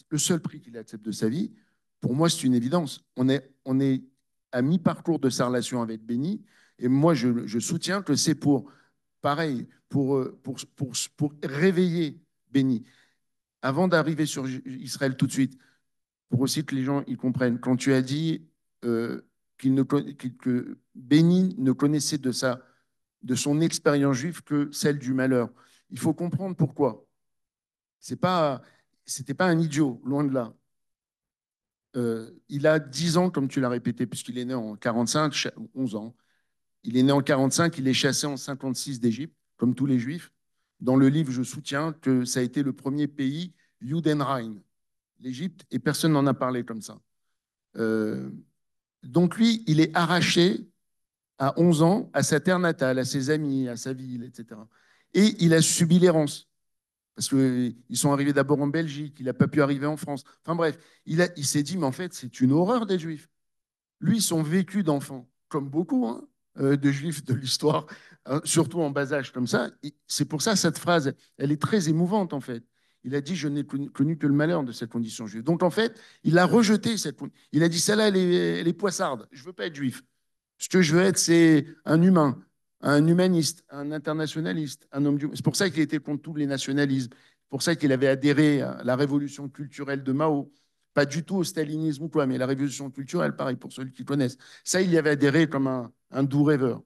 le seul prix qu'il accepte de sa vie, pour moi, c'est une évidence. On est à mi-parcours de sa relation avec Béni, et moi, je soutiens que c'est pareil, pour réveiller Béni. Avant d'arriver sur Israël tout de suite, pour aussi que les gens y comprennent, quand tu as dit euh, que Béni ne connaissait de son expérience juive que celle du malheur, il faut comprendre pourquoi. C'était pas un idiot, loin de là. Il a 10 ans, comme tu l'as répété, puisqu'il est né en 45, 11 ans. Il est né en 45, il est chassé en 56 d'Égypte, comme tous les juifs. Dans le livre, je soutiens que ça a été le premier pays, Judenrein, l'Égypte, et personne n'en a parlé comme ça. Euh, donc lui, il est arraché à 11 ans à sa terre natale, à ses amis, à sa ville, etc. Et il a subi l'errance. Parce qu'ils sont arrivés d'abord en Belgique, il n'a pas pu arriver en France. Enfin bref, il s'est dit, mais en fait, c'est une horreur des Juifs. Lui, son vécu d'enfant, comme beaucoup hein, de Juifs de l'histoire, hein, surtout en bas âge comme ça, c'est pour ça cette phrase, elle est très émouvante en fait. Il a dit, je n'ai connu que le malheur de cette condition juive. Donc en fait, il a rejeté cette condition. Il a dit, celle-là, elle est poissarde. Je ne veux pas être juif. Ce que je veux être, c'est un humain, un humaniste, un internationaliste, un homme du... C'est pour ça qu'il était contre tous les nationalismes. C'est pour ça qu'il avait adhéré à la révolution culturelle de Mao. Pas du tout au stalinisme ou quoi, mais la révolution culturelle, pareil, pour ceux qui connaissent. Ça, il y avait adhéré comme un doux rêveur.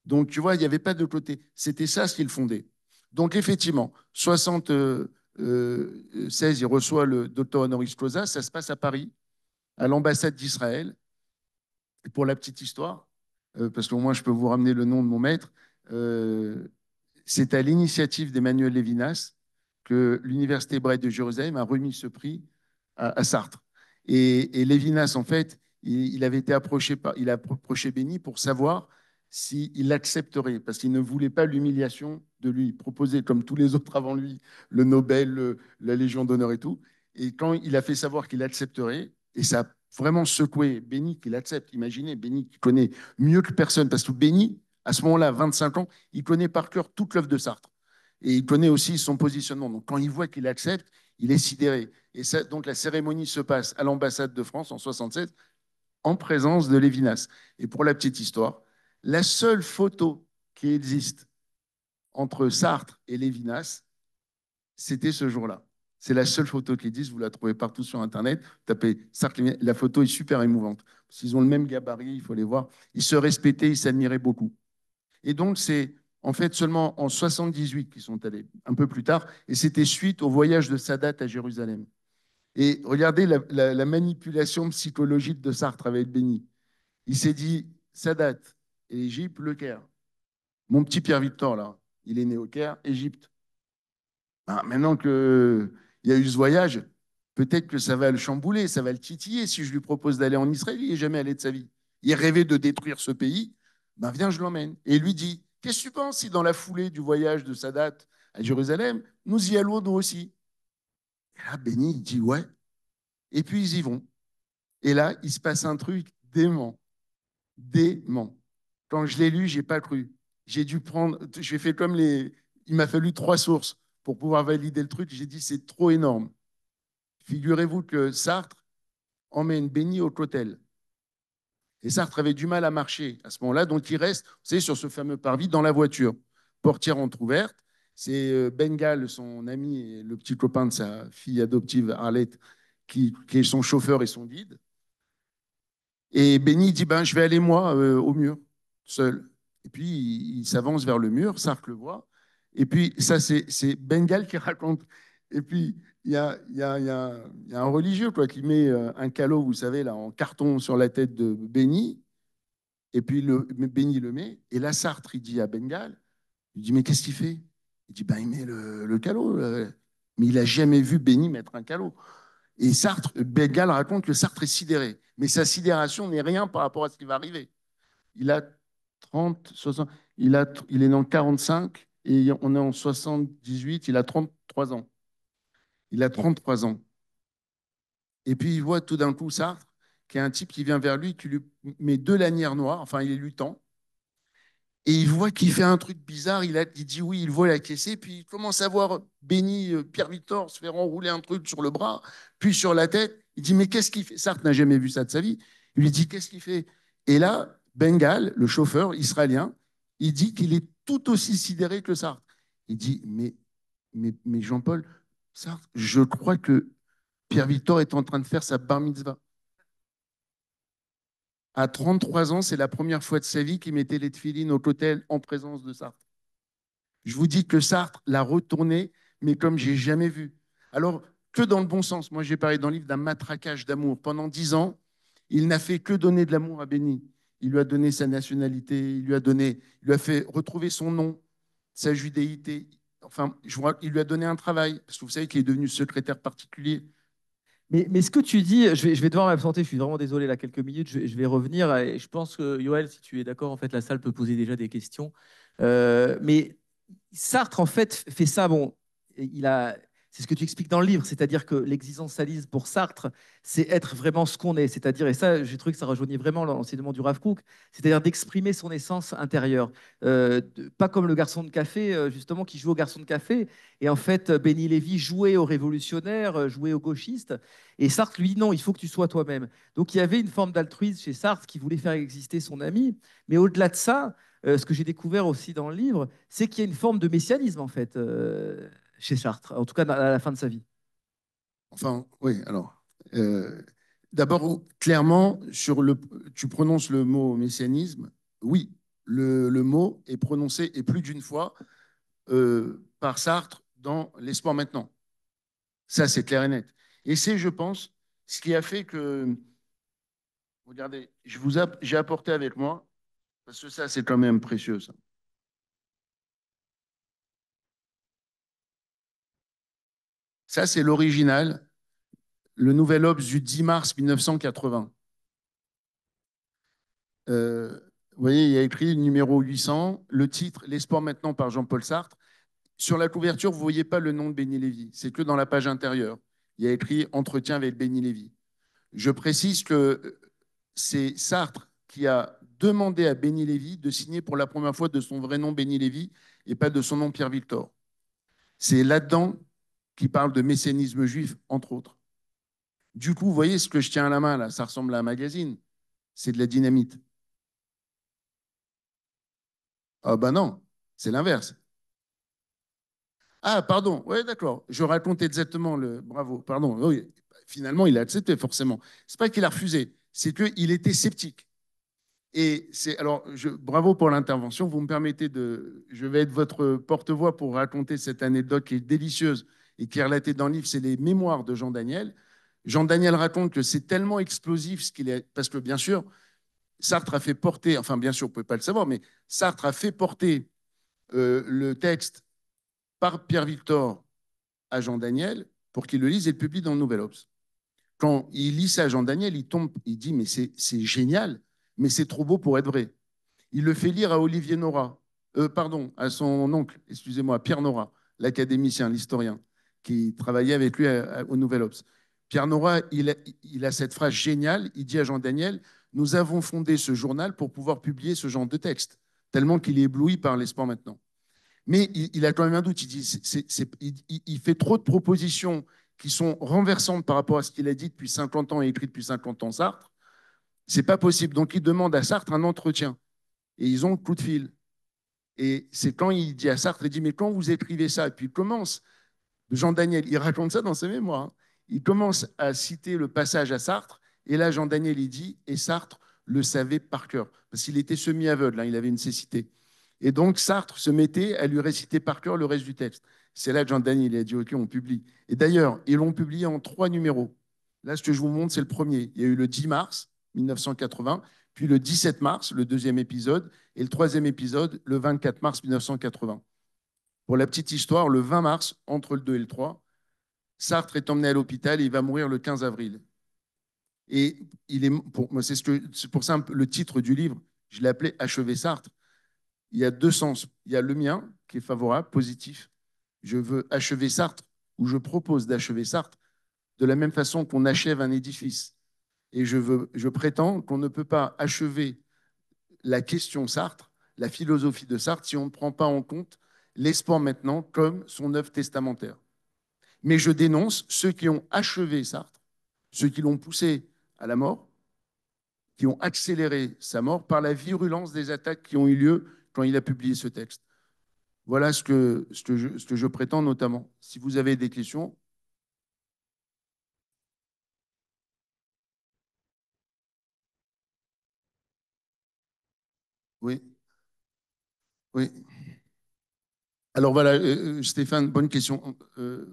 Donc, tu vois, il n'y avait pas de côté. C'était ça ce qu'il fondait. Donc, effectivement, 76, il reçoit le docteur honoris causa. Ça se passe à Paris, à l'ambassade d'Israël. Et pour la petite histoire, parce qu'au moins je peux vous ramener le nom de mon maître, euh, c'est à l'initiative d'Emmanuel Lévinas que l'Université hébraïque de Jérusalem a remis ce prix à Sartre. Et Lévinas, en fait, il avait été approché il a approché Béni pour savoir s'il accepterait, parce qu'il ne voulait pas l'humiliation de lui proposer, comme tous les autres avant lui, le Nobel, la Légion d'honneur et tout. Et quand il a fait savoir qu'il accepterait, et ça a vraiment secoué Béni qu'il accepte. Imaginez, Béni qui connaît mieux que personne, parce que Béni, à ce moment-là, 25 ans, il connaît par cœur toute l'œuvre de Sartre. Et il connaît aussi son positionnement. Donc quand il voit qu'il accepte, il est sidéré. Et ça, donc la cérémonie se passe à l'ambassade de France en 67 en présence de Lévinas. Et pour la petite histoire, la seule photo qui existe entre Sartre et Lévinas, c'était ce jour-là. C'est la seule photo qui existe, vous la trouvez partout sur Internet. Tapez Sartre, Lévinas. La photo est super émouvante. Ils ont le même gabarit, il faut les voir. Ils se respectaient, ils s'admiraient beaucoup. Et donc, c'est en fait seulement en 78 qu'ils sont allés, un peu plus tard, et c'était suite au voyage de Sadat à Jérusalem. Et regardez la manipulation psychologique de Sartre avec Béni. Il s'est dit, Sadat et l'Égypte, le Caire. Mon petit Pierre Victor, là, il est né au Caire, Égypte. Ben, maintenant qu'il y a eu ce voyage, peut-être que ça va le chambouler, ça va le titiller si je lui propose d'aller en Israël. Il n'est jamais allé de sa vie. Il rêvait de détruire ce pays. Ben, viens, je l'emmène. Et il lui dit, qu'est-ce que tu penses si dans la foulée du voyage de Sadat à Jérusalem, nous y allons nous aussi? Et là, Béni, il dit, ouais. Et puis ils y vont. Et là, il se passe un truc dément. Dément. Quand je l'ai lu, j'ai pas cru. J'ai dû prendre, j'ai fait comme les. Il m'a fallu 3 sources pour pouvoir valider le truc. J'ai dit, c'est trop énorme. Figurez-vous que Sartre emmène Béni au Cotel. Et Sartre avait du mal à marcher à ce moment-là, donc il reste, vous savez, sur ce fameux parvis, dans la voiture, portière entrouverte. C'est Bengal, son ami et le petit copain de sa fille adoptive Arlette, qui est son chauffeur et son guide. Et Béni dit, ben, je vais aller moi au mur, seul. Et puis il s'avance vers le mur, Sartre le voit, Et puis, ça, c'est Bengal qui raconte. Et puis, il y a un religieux quoi, qui met un calot, vous savez, là, en carton sur la tête de Béni. Et puis, Béni le met. Et là, Sartre, il dit à Bengal, il dit, mais qu'est-ce qu'il fait? Il dit, ben, il met le calot. Mais il n'a jamais vu Béni mettre un calot. Et Sartre, Bengal raconte que Sartre est sidéré. Mais sa sidération n'est rien par rapport à ce qui va arriver. Il a 30, 60, il est né en 45 et on est en 78, il a 33 ans. Il a 33 ans. Et puis il voit tout d'un coup Sartre, qui est un type qui vient vers lui, qui lui met deux lanières noires, enfin il est lutant, et il voit qu'il fait un truc bizarre, il dit oui, il voit la caisser, puis il commence à voir Béni, Pierre Victor se faire enrouler un truc sur le bras, puis sur la tête. Il dit mais qu'est-ce qu'il fait? Sartre n'a jamais vu ça de sa vie. Il lui dit qu'est-ce qu'il fait? Et là, Bengal, le chauffeur israélien, il dit qu'il est tout aussi sidéré que Sartre. Il dit mais Jean-Paul, Sartre, je crois que Pierre Victor est en train de faire sa bar mitzvah. À 33 ans, c'est la première fois de sa vie qu'il mettait les tefilines au cotel en présence de Sartre. Je vous dis que Sartre l'a retourné, mais comme j'ai jamais vu. Alors, que dans le bon sens. Moi, j'ai parlé dans le livre d'un matraquage d'amour. Pendant 10 ans, il n'a fait que donner de l'amour à Béni. Il lui a donné sa nationalité, il lui a fait retrouver son nom, sa judéité. Enfin, il lui a donné un travail, parce que vous savez qu'il est devenu secrétaire particulier. Mais ce que tu dis, je vais devoir m'absenter, je suis vraiment désolé, là, quelques minutes, je vais revenir. Et je pense que, Yoël, si tu es d'accord, en fait, la salle peut poser déjà des questions. Mais Sartre, en fait, fait ça. Bon, c'est ce que tu expliques dans le livre, c'est-à-dire que l'existentialisme pour Sartre, c'est être vraiment ce qu'on est. C'est-à-dire, et ça, j'ai trouvé que ça rejoignait vraiment l'enseignement du Rav Kook, c'est-à-dire d'exprimer son essence intérieure. Pas comme le garçon de café, justement, qui joue au garçon de café. Et en fait, Béni Lévy jouait aux révolutionnaires, jouait aux gauchistes. Et Sartre, lui, non, il faut que tu sois toi-même. Donc, il y avait une forme d'altruisme chez Sartre qui voulait faire exister son ami. Mais au-delà de ça, ce que j'ai découvert aussi dans le livre, c'est qu'il y a une forme de messianisme, en fait, chez Sartre, en tout cas à la fin de sa vie. Enfin, oui, alors. D'abord, clairement, tu prononces le mot messianisme. Oui, le mot est prononcé, et plus d'une fois, par Sartre dans L'espoir maintenant. Ça, c'est clair et net. Et c'est, je pense, ce qui a fait que, regardez, j'ai apporté avec moi, parce que ça, c'est quand même précieux, ça. Ça, c'est l'original, le Nouvel Obs du 10 mars 1980. Vous voyez, il y a écrit le numéro 800, le titre L'espoir maintenant par Jean-Paul Sartre. Sur la couverture, vous ne voyez pas le nom de Béni Lévy, c'est que dans la page intérieure. Il y a écrit Entretien avec Béni Lévy. Je précise que c'est Sartre qui a demandé à Béni Lévy de signer pour la première fois de son vrai nom Béni Lévy et pas de son nom Pierre Victor. C'est là-dedans qu'il parle de mécénisme juif, entre autres. Du coup, vous voyez ce que je tiens à la main là, ça ressemble à un magazine. C'est de la dynamite. Ah ben non, c'est l'inverse. Ah, pardon, oui, d'accord. Je raconte exactement le. Bravo, pardon. Oui, finalement, il a accepté, forcément. C'est pas qu'il a refusé, c'est qu'il était sceptique. Et c'est. Alors, bravo pour l'intervention. Vous me permettez de. Je vais être votre porte-voix pour raconter cette anecdote qui est délicieuse et qui est relatée dans le livre. C'est les mémoires de Jean Daniel. Jean Daniel raconte que c'est tellement explosif ce qu'il est. Parce que, bien sûr, Sartre a fait porter. Enfin, bien sûr, vous ne pouvez pas le savoir, mais Sartre a fait porter le texte par Pierre Victor à Jean Daniel pour qu'il le lise et le publie dans le Nouvel Obs. Quand il lit ça à Jean Daniel, il tombe, il dit mais c'est génial, mais c'est trop beau pour être vrai. Il le fait lire à Olivier Nora, pardon, à son oncle, excusez-moi, Pierre Nora, l'académicien, l'historien, qui travaillait avec lui au Nouvel Obs. Pierre Nora, il a cette phrase géniale, il dit à Jean Daniel, nous avons fondé ce journal pour pouvoir publier ce genre de texte, tellement qu'il est ébloui par l'espoir maintenant. Mais il a quand même un doute. Il dit, il fait trop de propositions qui sont renversantes par rapport à ce qu'il a dit depuis 50 ans et écrit depuis 50 ans Sartre. C'est pas possible. Donc il demande à Sartre un entretien. Et ils ont le coup de fil. Et c'est quand il dit à Sartre, il dit, mais quand vous écrivez ça, et puis il commence, Jean Daniel, il raconte ça dans ses mémoires, hein. Il commence à citer le passage à Sartre, et là Jean Daniel, il dit, et Sartre le savait par cœur, parce qu'il était semi-aveugle, hein, il avait une cécité. Et donc, Sartre se mettait à lui réciter par cœur le reste du texte. C'est là que Jean Daniel a dit, OK, on publie. Et d'ailleurs, ils l'ont publié en 3 numéros. Là, ce que je vous montre, c'est le premier. Il y a eu le 10 mars 1980, puis le 17 mars, le deuxième épisode, et le troisième épisode, le 24 mars 1980. Pour la petite histoire, le 20 mars, entre le 2 et le 3, Sartre est emmené à l'hôpital et il va mourir le 15 avril. Et c'est pour ça le titre du livre, je l'ai appelé Achever Sartre. Il y a deux sens. Il y a le mien qui est favorable, positif. Je veux achever Sartre, ou je propose d'achever Sartre de la même façon qu'on achève un édifice. Et je prétends qu'on ne peut pas achever la question Sartre, la philosophie de Sartre, si on ne prend pas en compte l'espoir maintenant comme son œuvre testamentaire. Mais je dénonce ceux qui ont achevé Sartre, ceux qui l'ont poussé à la mort, qui ont accéléré sa mort par la virulence des attaques qui ont eu lieu quand il a publié ce texte. Voilà ce que je prétends notamment. Si vous avez des questions. Oui, oui. Alors voilà, Stéphane, bonne question.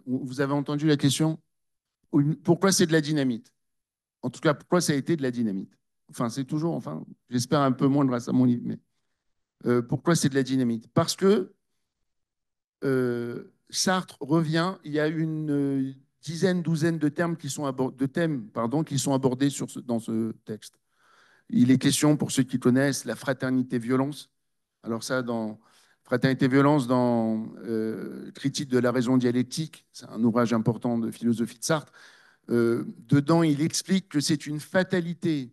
Vous avez entendu la question? Pourquoi c'est de la dynamite? En tout cas, pourquoi ça a été de la dynamite? Enfin, c'est toujours, enfin, j'espère un peu moins grâce à mon livre, mais pourquoi c'est de la dynamite? Parce que Sartre revient, il y a une dizaine, douzaine de termes qui sont de thèmes, pardon, qui sont abordés dans ce texte. Il est question, pour ceux qui connaissent, la fraternité-violence. Alors ça, dans Fraternité-violence, dans Critique de la raison dialectique, c'est un ouvrage important de philosophie de Sartre, dedans, il explique que c'est une fatalité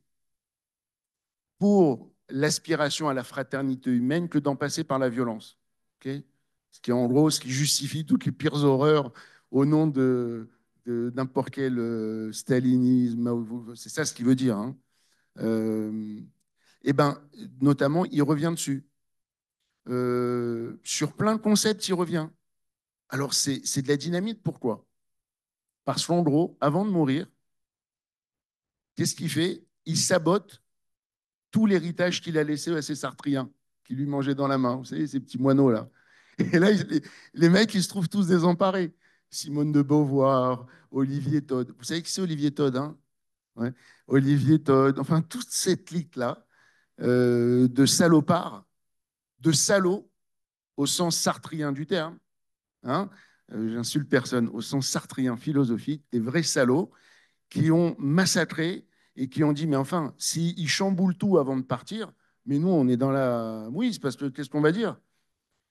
pour l'aspiration à la fraternité humaine que d'en passer par la violence. Okay, ce qui est en gros ce qui justifie toutes les pires horreurs au nom de n'importe quel stalinisme. C'est ça ce qu'il veut dire. Hein. Et ben, notamment, il revient dessus. Sur plein de concepts, il revient. Alors, c'est de la dynamite, pourquoi? Parce qu'en gros, avant de mourir, qu'est-ce qu'il fait? Il sabote tout l'héritage qu'il a laissé à ses sartriens, qui lui mangeaient dans la main. Vous savez, ces petits moineaux-là. Et là, les mecs, ils se trouvent tous désemparés. Simone de Beauvoir, Olivier Todd. Vous savez qui c'est Olivier Todd, hein? Ouais. Olivier Todd, enfin, toute cette clique-là de salopards, de salauds, au sens sartrien du terme, hein, j'insulte personne, au sens sartrien philosophique, des vrais salauds qui ont massacré et qui ont dit, mais enfin, s'ils chamboulent tout avant de partir, mais nous, on est dans la mouise, parce que qu'est-ce qu'on va dire?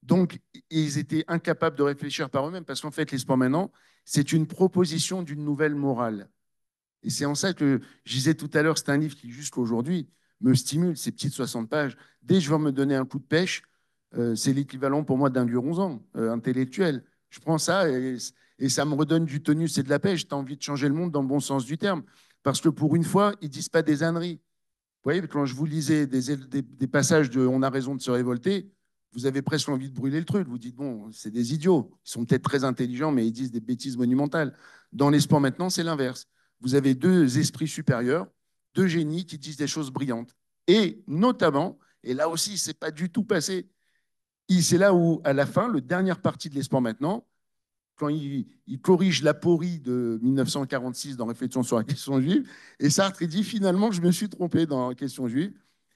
Donc, ils étaient incapables de réfléchir par eux-mêmes, parce qu'en fait, l'espoir maintenant, c'est une proposition d'une nouvelle morale. Et c'est en ça que je disais tout à l'heure, c'est un livre qui, jusqu'à aujourd'hui, me stimule, ces petites 60 pages. Dès que je veux me donner un coup de pêche, c'est l'équivalent pour moi d'un vieux 11 ans intellectuel. Je prends ça et ça me redonne du tonus et de la pêche. Tu as envie de changer le monde dans le bon sens du terme. Parce que pour une fois, ils ne disent pas des âneries. Vous voyez, quand je vous lisais des passages de On a raison de se révolter, vous avez presque envie de brûler le truc. Vous dites, bon, c'est des idiots. Ils sont peut-être très intelligents, mais ils disent des bêtises monumentales. Dans les sports maintenant, c'est l'inverse. Vous avez deux esprits supérieurs, deux génies qui disent des choses brillantes. Et notamment, et là aussi, c'est pas du tout passé, c'est là où, à la fin, le dernière partie de l'esport maintenant, quand il corrige l'aporie de 1946 dans Réflexion sur la question juive, et Sartre il dit finalement, je me suis trompé dans la question juive.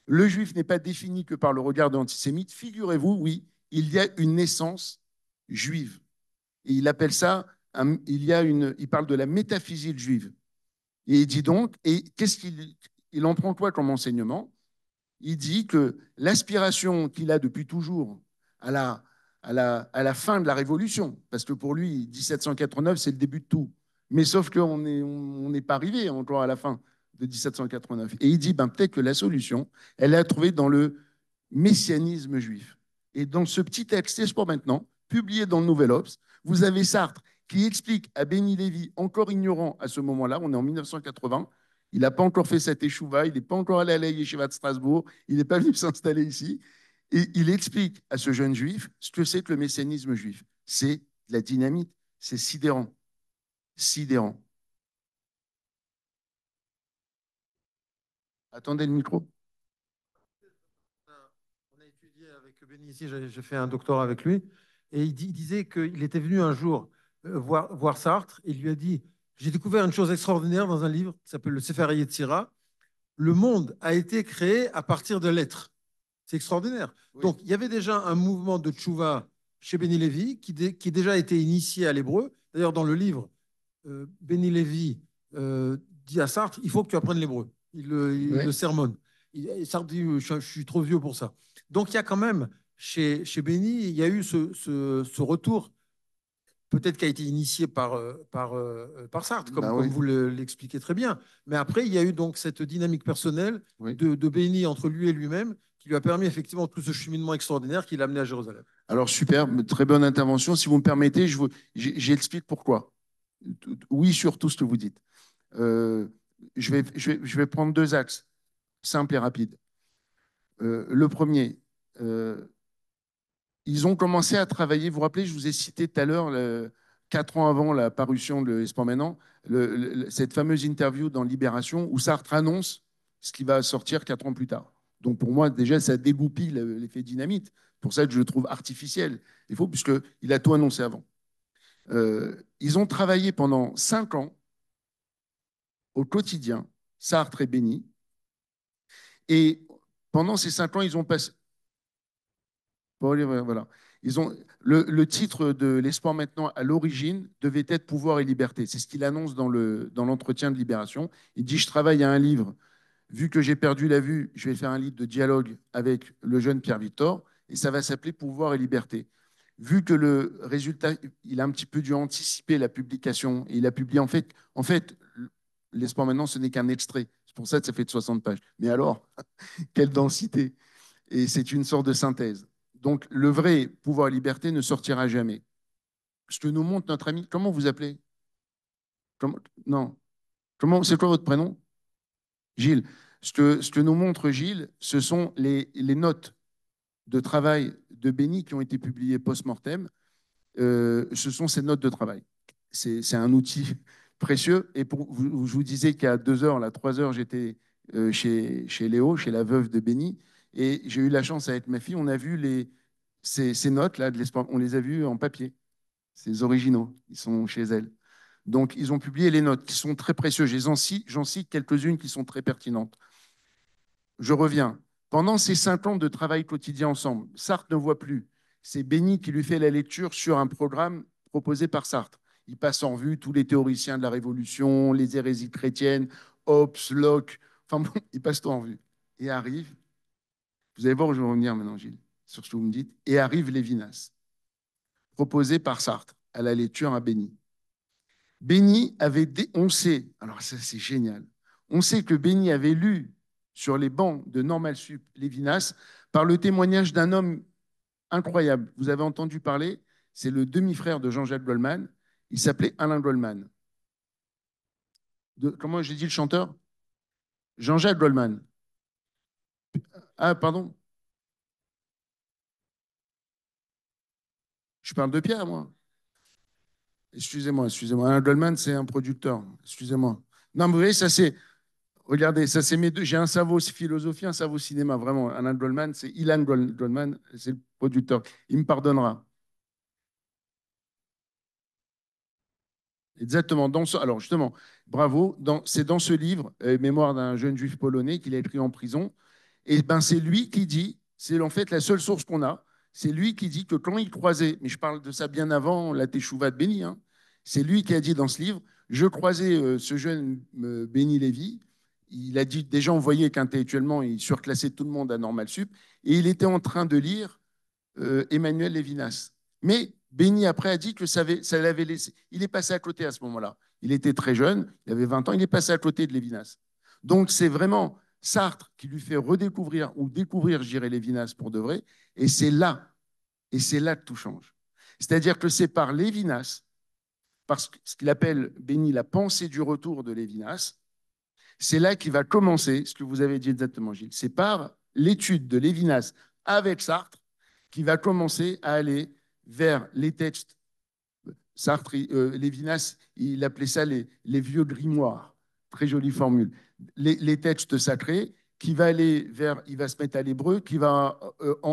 Le juif n'est pas défini que par le regard de l'antisémite. Figurez-vous, oui, il y a une naissance juive. Et il appelle ça, il parle de la métaphysique juive. Et il dit donc, et qu'est-ce il en prend quoi comme enseignement? Il dit que l'aspiration qu'il a depuis toujours à la fin de la Révolution, parce que pour lui, 1789, c'est le début de tout. Mais sauf qu'on n'est pas arrivé encore à la fin de 1789. Et il dit, ben, peut-être que la solution, elle est à trouver dans le messianisme juif. Et dans ce petit texte, c'est pour maintenant, publié dans le Nouvel Obs, vous avez Sartre qui explique à Béni Lévy, encore ignorant à ce moment-là, on est en 1980, il n'a pas encore fait cette échouva, il n'est pas encore allé à la Yeshiva de Strasbourg, il n'est pas venu s'installer ici. Et il explique à ce jeune juif ce que c'est que le messianisme juif. C'est de la dynamite, c'est sidérant. Sidérant. Attendez le micro. On a étudié avec Benny ici, j'ai fait un doctorat avec lui, et il disait qu'il était venu un jour voir Sartre, et il lui a dit, j'ai découvert une chose extraordinaire dans un livre qui s'appelle Le Sefer Yetzira. Le monde a été créé à partir de l'être. C'est extraordinaire. Oui. Donc, il y avait déjà un mouvement de tchouva chez Benny Lévy qui déjà été initié à l'hébreu. D'ailleurs, dans le livre, Benny Lévy dit à Sartre, il faut que tu apprennes l'hébreu. Il le sermonne. Sartre dit, je suis trop vieux pour ça. Donc, il y a quand même, chez Benny, il y a eu ce retour, peut-être qui a été initié par Sartre, comme Oui. vous l'expliquez très bien. Mais après, il y a eu donc cette dynamique personnelle Oui. de Benny entre lui et lui-même qui lui a permis effectivement tout ce cheminement extraordinaire qui l'a amené à Jérusalem. Alors, super, très bonne intervention. Si vous me permettez, j'explique pourquoi. Oui, sur tout ce que vous dites. Je vais prendre deux axes, simples et rapides. Le premier, ils ont commencé à travailler. Vous vous rappelez, je vous ai cité tout à l'heure, 4 ans avant la parution de Espoir Maintenant, cette fameuse interview dans Libération où Sartre annonce ce qui va sortir 4 ans plus tard. Donc pour moi, déjà, ça dégoupille l'effet dynamite. Pour ça que je le trouve artificiel. Il faut, puisqu'il a tout annoncé avant. Ils ont travaillé pendant 5 ans au quotidien, Sartre et Béni. Et pendant ces 5 ans, ils ont passé. Voilà. Le titre de L'espoir maintenant, à l'origine, devait être Pouvoir et liberté. C'est ce qu'il annonce dans l'entretien de Libération. Il dit, je travaille à un livre. Vu que j'ai perdu la vue, je vais faire un livre de dialogue avec le jeune Pierre Victor, et ça va s'appeler Pouvoir et liberté. Vu que le résultat, il a un petit peu dû anticiper la publication, et il a publié, en fait, L'espoir maintenant, ce n'est qu'un extrait. C'est pour ça que ça fait de 60 pages. Mais alors, quelle densité! Et c'est une sorte de synthèse. Donc, le vrai pouvoir et liberté ne sortira jamais. Ce que nous montre notre ami, comment vous appelez? Non. C'est quoi votre prénom? Gilles. Ce que nous montre Gilles, ce sont les notes de travail de Béni qui ont été publiées post-mortem. Ce sont ces notes de travail. C'est un outil précieux. Et je vous disais qu'à 2 heures, là, 3 heures, j'étais chez Léo, chez la veuve de Béni. Et j'ai eu la chance avec ma fille, on a vu ces notes-là de l'espoir, on les a vues en papier. Ces originaux, ils sont chez elle. Donc, ils ont publié les notes qui sont très précieuses. J'en cite quelques-unes qui sont très pertinentes. Je reviens. Pendant ces 5 ans de travail quotidien ensemble, Sartre ne voit plus. C'est Béni qui lui fait la lecture sur un programme proposé par Sartre. Il passe en revue tous les théoriciens de la Révolution, les hérésies chrétiennes, Hobbes, Locke. Enfin bon, il passe tout en revue. Et arrive, vous allez voir où je vais revenir maintenant, Gilles, sur ce que vous me dites, et arrive Lévinas, proposé par Sartre à la lecture à Béni. Béni avait, on sait, alors ça c'est génial, on sait que Béni avait lu sur les bancs de Normal Sup Lévinas par le témoignage d'un homme incroyable. Vous avez entendu parler, c'est le demi-frère de Jean-Jacques Goldman, il s'appelait Alain Goldman. Comment j'ai dit le chanteur? Jean-Jacques Goldman. Ah, pardon. Je parle de Pierre, moi. Excusez-moi. Alain Goldman, c'est un producteur. Excusez-moi. Non, mais vous voyez, ça c'est. Regardez, ça c'est mes deux. J'ai un cerveau philosophie, un cerveau cinéma. Vraiment, Alain Goldman, c'est Ilan Goldman, c'est le producteur. Il me pardonnera. Exactement. Alors justement, bravo. C'est dans ce livre, Mémoire d'un jeune juif polonais, qu'il a écrit en prison. Et ben, c'est lui qui dit, c'est en fait la seule source qu'on a, c'est lui qui dit que quand il croisait, mais je parle de ça bien avant la Teshuvah de Béni, hein, c'est lui qui a dit dans ce livre, je croisais ce jeune Béni Lévy, il a dit, déjà on voyait qu'intellectuellement il surclassait tout le monde à Normal Sup, et il était en train de lire Emmanuel Lévinas. Mais Béni après a dit que ça l'avait laissé. Il est passé à côté à ce moment-là. Il était très jeune, il avait 20 ans, il est passé à côté de Lévinas. Donc c'est vraiment Sartre qui lui fait redécouvrir ou découvrir, je dirais, Lévinas pour de vrai. Et c'est là que tout change. C'est-à-dire que c'est par Lévinas, parce que ce qu'il appelle Béni la pensée du retour de Lévinas, c'est là qu'il va commencer ce que vous avez dit exactement, Gilles. C'est par l'étude de Lévinas avec Sartre qui va commencer à aller vers les textes. Sartre, Lévinas, il appelait ça les vieux grimoires. Très jolie formule. Les textes sacrés. qui va il va se mettre à l'hébreu, qui va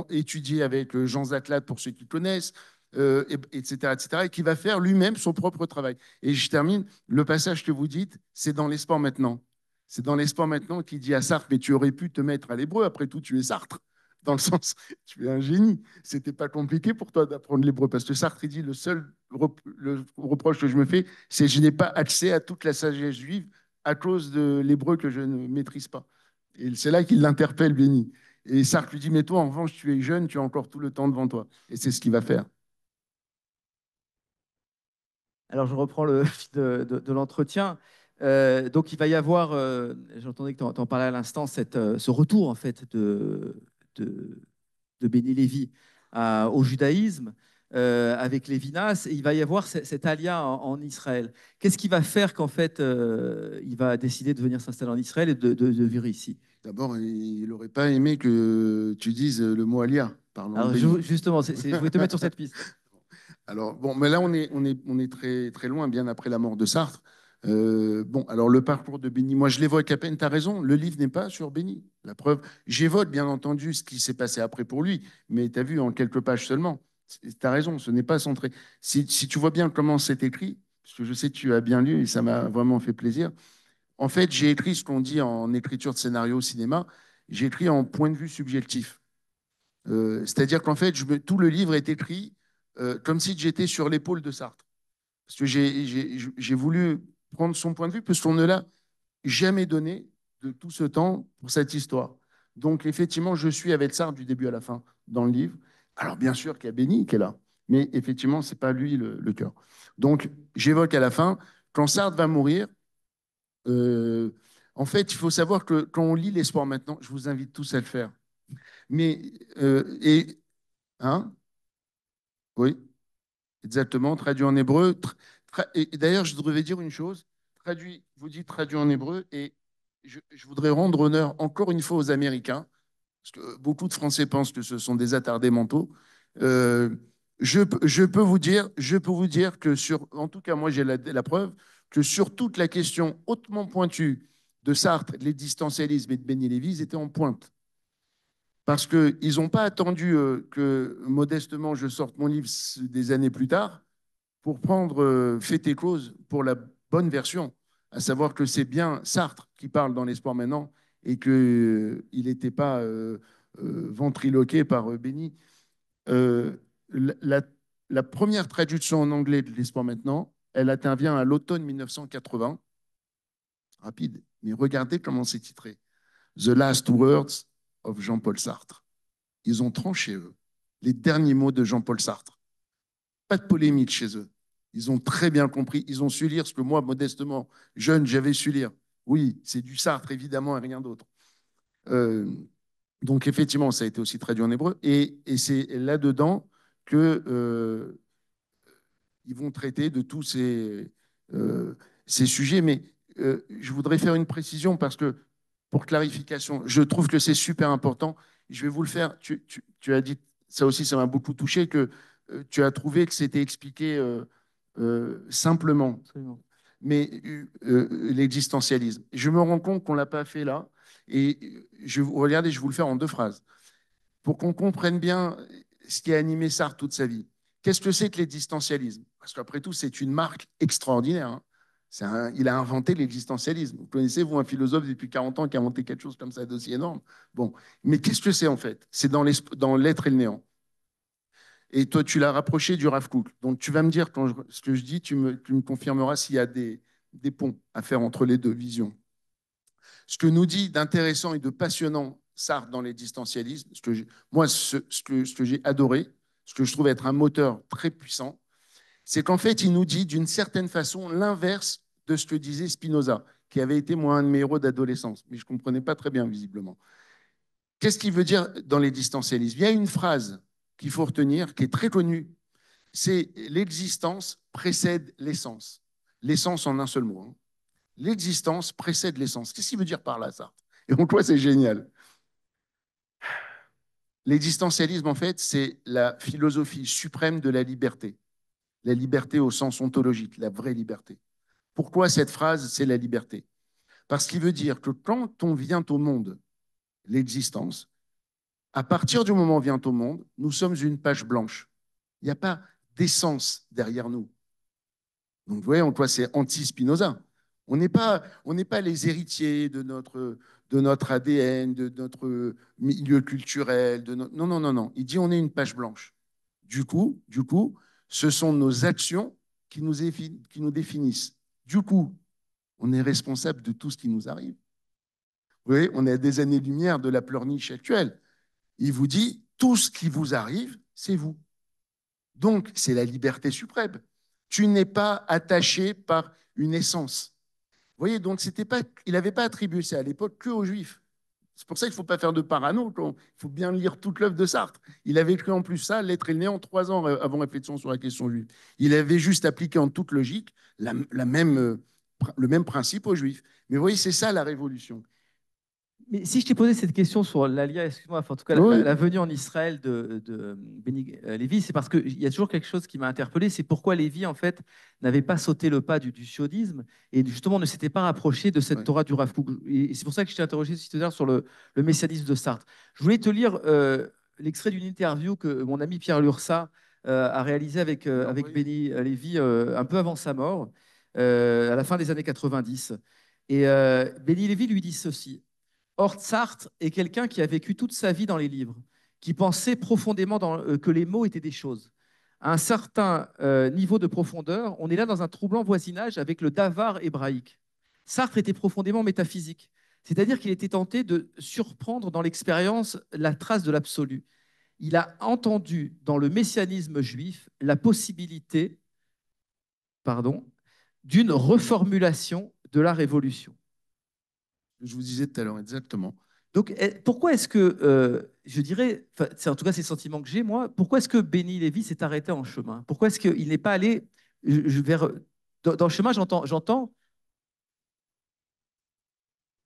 étudier avec Jean Zatlat, pour ceux qui connaissent, etc., etc., et qui va faire lui-même son propre travail. Et je termine, le passage que vous dites, c'est dans les sports maintenant. C'est dans les sports maintenant qu'il dit à Sartre, mais tu aurais pu te mettre à l'hébreu, après tout, tu es Sartre. Dans le sens, tu es un génie. C'était pas compliqué pour toi d'apprendre l'hébreu, parce que Sartre, il dit, le reproche que je me fais, c'est que je n'ai pas accès à toute la sagesse juive à cause de l'hébreu que je ne maîtrise pas. Et c'est là qu'il l'interpelle, Béni. Et Sartre lui dit, mais toi, en revanche, tu es jeune, tu as encore tout le temps devant toi. Et c'est ce qu'il va faire. Alors, je reprends le fil de l'entretien. Donc, il va y avoir, j'entendais que tu en parlais à l'instant, ce retour en fait de, de Béni Lévy au judaïsme avec Lévinas, et il va y avoir cet alia en Israël. Qu'est-ce qui va faire qu'en fait il va décider de venir s'installer en Israël et de vivre ici? D'abord, il n'aurait pas aimé que tu dises le mot alia, parlant de Alors Béni. justement, je voulais te mettre sur cette piste. Alors, bon, mais là, on est très, très loin, bien après la mort de Sartre. Bon, alors le parcours de Béni, moi je l'évoque à peine, tu as raison, le livre n'est pas sur Béni. La preuve, j'évoque bien entendu ce qui s'est passé après pour lui, mais tu as vu en quelques pages seulement. Tu as raison, ce n'est pas centré. Si tu vois bien comment c'est écrit, parce que je sais que tu as bien lu et ça m'a vraiment fait plaisir, en fait, j'ai écrit ce qu'on dit en écriture de scénario au cinéma, j'ai écrit en point de vue subjectif. C'est-à-dire qu'en fait, tout le livre est écrit comme si j'étais sur l'épaule de Sartre. Parce que j'ai voulu prendre son point de vue, parce qu'on ne l'a jamais donné de tout ce temps pour cette histoire. Donc, effectivement, je suis avec Sartre du début à la fin dans le livre. Alors, bien sûr qu'il y a Béni qui est là, mais effectivement, ce n'est pas lui le cœur. Donc, j'évoque à la fin, quand Sartre va mourir, euh, en fait, il faut savoir que quand on lit l'Espoir maintenant, je vous invite tous à le faire. Mais, hein, oui, exactement, traduit en hébreu. Et d'ailleurs, je devrais dire une chose, vous dites traduit en hébreu, et je voudrais rendre honneur encore une fois aux Américains, parce que beaucoup de Français pensent que ce sont des attardés mentaux. Euh, je peux vous dire que en tout cas, moi j'ai la preuve que sur toute la question hautement pointue de Sartre, les distancialismes et de Béni Lévy, ils étaient en pointe. Parce qu'ils n'ont pas attendu que modestement je sorte mon livre des années plus tard pour prendre fait et cause pour la bonne version, à savoir que c'est bien Sartre qui parle dans l'Espoir maintenant et qu'il n'était pas ventriloqué par Béni. Euh, la, la première traduction en anglais de l'Espoir maintenant, elle intervient à l'automne 1980. Rapide, mais regardez comment c'est titré. The Last Words of Jean-Paul Sartre. Ils ont tranché, eux, les derniers mots de Jean-Paul Sartre. Pas de polémique chez eux. Ils ont très bien compris. Ils ont su lire ce que moi, modestement, jeune, j'avais su lire. Oui, c'est du Sartre, évidemment, et rien d'autre. Euh, donc, effectivement, ça a été aussi traduit en hébreu. Et c'est là-dedans que ils vont traiter de tous ces sujets. Mais je voudrais faire une précision parce que, pour clarification, je trouve que c'est super important. Je vais vous le faire. Tu as dit, ça aussi, ça m'a beaucoup touché, que tu as trouvé que c'était expliqué simplement. Absolument. Mais l'existentialisme. Je me rends compte qu'on ne l'a pas fait là. Et regardez, je vais vous le faire en deux phrases. Pour qu'on comprenne bien ce qui a animé Sartre toute sa vie. Qu'est-ce que c'est que l'existentialisme? Parce qu'après tout, c'est une marque extraordinaire. Hein. Il a inventé l'existentialisme. Vous connaissez, vous, un philosophe depuis 40 ans qui a inventé quelque chose comme ça d'aussi énorme? Bon, mais qu'est-ce que c'est en fait? C'est dans l'être et le néant. Et toi, tu l'as rapproché du Rav Kook. Donc, tu vas me dire, ce que je dis, tu me confirmeras s'il y a des ponts à faire entre les deux visions. Ce que nous dit d'intéressant et de passionnant Sartre dans l'existentialisme, moi, ce que j'ai adoré, ce que je trouve être un moteur très puissant, c'est qu'en fait, il nous dit d'une certaine façon l'inverse de ce que disait Spinoza, qui avait été, moi, un de mes héros d'adolescence, mais je ne comprenais pas très bien, visiblement. Qu'est-ce qu'il veut dire dans l'existentialisme? Il y a une phrase qu'il faut retenir, qui est très connue, c'est l'existence précède l'essence. L'essence en un seul mot. Hein. L'existence précède l'essence. Qu'est-ce qu'il veut dire par là, Sartre? Et en quoi c'est génial? L'existentialisme, en fait, c'est la philosophie suprême de la liberté. La liberté au sens ontologique, la vraie liberté. Pourquoi cette phrase, c'est la liberté? Parce qu'il veut dire que quand on vient au monde l'existence. À partir du moment où on vient au monde, nous sommes une page blanche. Il n'y a pas d'essence derrière nous. Donc, vous voyez, c'est anti-Spinoza. On n'est pas les héritiers de notre ADN, de notre milieu culturel. Non, non, non, non. Il dit on est une page blanche. Du coup, ce sont nos actions qui nous définissent. Du coup, on est responsable de tout ce qui nous arrive. Vous voyez, on est à des années-lumière de la pleurniche actuelle. Il vous dit, tout ce qui vous arrive, c'est vous. Donc, c'est la liberté suprême. Tu n'es pas attaché par une essence. Vous voyez, donc il n'avait pas attribué ça à l'époque que aux Juifs. C'est pour ça qu'il ne faut pas faire de parano. Il faut bien lire toute l'œuvre de Sartre. Il avait écrit en plus ça, L'être et le néant, 3 ans avant réflexion sur la question juive. Il avait juste appliqué en toute logique le même principe aux Juifs. Mais vous voyez, c'est ça la révolution. Mais si je t'ai posé cette question sur l'Alia, excuse-moi, enfin, en tout cas Oui. la venue en Israël de Benny Lévy, c'est parce qu'il y a toujours quelque chose qui m'a interpellé, c'est pourquoi Lévy, en fait, n'avait pas sauté le pas du sionisme et justement ne s'était pas rapproché de cette Torah du Rav Kook. Et c'est pour ça que je t'ai interrogé tout à l'heure sur le messianisme de Sartre. Je voulais te lire l'extrait d'une interview que mon ami Pierre Lursa a réalisé avec Benny Lévy un peu avant sa mort, à la fin des années 90. Et Benny Lévy lui dit ceci. Or, Sartre est quelqu'un qui a vécu toute sa vie dans les livres, qui pensait profondément que les mots étaient des choses. À un certain niveau de profondeur, on est là dans un troublant voisinage avec le davar hébraïque. Sartre était profondément métaphysique, c'est-à-dire qu'il était tenté de surprendre dans l'expérience la trace de l'absolu. Il a entendu dans le messianisme juif la possibilité, d'une reformulation de la révolution. Je vous disais tout à l'heure, exactement. Donc, pourquoi est-ce que, je dirais, c'est en tout cas c'est le sentiment que j'ai, moi, pourquoi est-ce que Benny Lévy s'est arrêté en chemin? Pourquoi est-ce qu'il n'est pas allé vers... Dans le chemin, j'entends...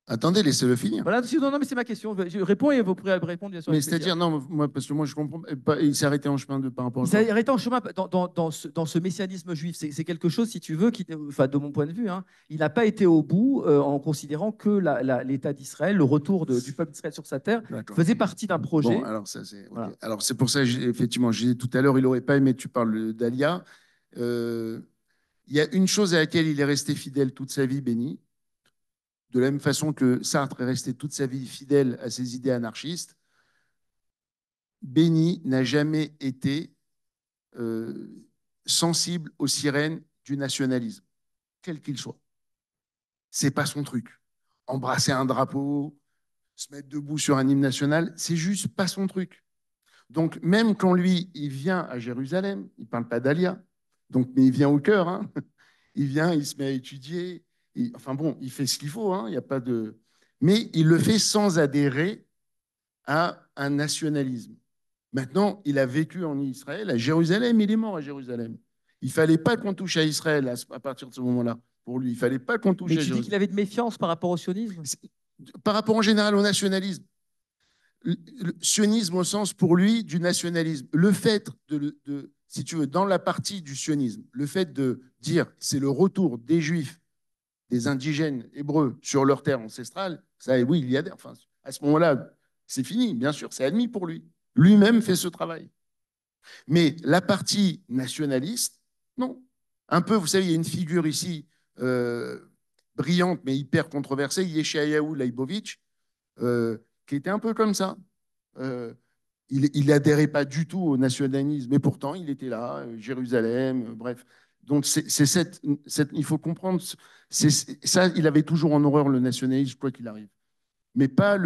Attendez, laissez-le finir. Voilà, non, mais c'est ma question. Je réponds et vous pourrez répondre, bien sûr. Mais c'est-à-dire, non, parce que moi, je comprends pas. Il s'est arrêté en chemin par rapport à Il quoi? s'est arrêté en chemin dans ce messianisme juif. C'est quelque chose, si tu veux, enfin, de mon point de vue, hein, il n'a pas été au bout en considérant que l'État d'Israël, le retour du peuple d'Israël sur sa terre, faisait partie d'un projet. Bon, alors ça, c'est voilà. Alors c'est pour ça, effectivement, je disais tout à l'heure, il n'aurait pas aimé, tu parles d'Alia. Il y a une chose à laquelle il est resté fidèle toute sa vie, Benny, de la même façon que Sartre est resté toute sa vie fidèle à ses idées anarchistes. Benny n'a jamais été sensible aux sirènes du nationalisme, quel qu'il soit. C'est pas son truc. Embrasser un drapeau, se mettre debout sur un hymne national, c'est juste pas son truc. Donc, même quand lui, il vient à Jérusalem, il ne parle pas d'Alia, mais il vient au cœur, hein. Il vient, il se met à étudier, enfin bon, il fait ce qu'il faut, hein, il y a pas de... Mais il le fait sans adhérer à un nationalisme. Maintenant, il a vécu en Israël, à Jérusalem, il est mort à Jérusalem. Il ne fallait pas qu'on touche à Israël à partir de ce moment-là, pour lui. Il ne fallait pas qu'on touche à Jérusalem. Mais tu dis qu'il avait de méfiance par rapport au sionisme? Par rapport en général au nationalisme. Le sionisme au sens pour lui du nationalisme. Le fait si tu veux, dans la partie du sionisme, le fait de dire c'est le retour des juifs, des indigènes hébreux sur leur terre ancestrale, ça, oui, il y a enfin, à ce moment-là, c'est fini, bien sûr, c'est admis pour lui. Lui-même fait ce travail. Mais la partie nationaliste, non. Un peu, vous savez, il y a une figure ici brillante, mais hyper controversée, Yeshayahu Leibovitch, qui était un peu comme ça. Il n'adhérait pas du tout au nationalisme, mais pourtant, il était là, Jérusalem, bref. Donc, il faut comprendre, ça, il avait toujours en horreur le nationalisme, quoi qu'il arrive. Mais pas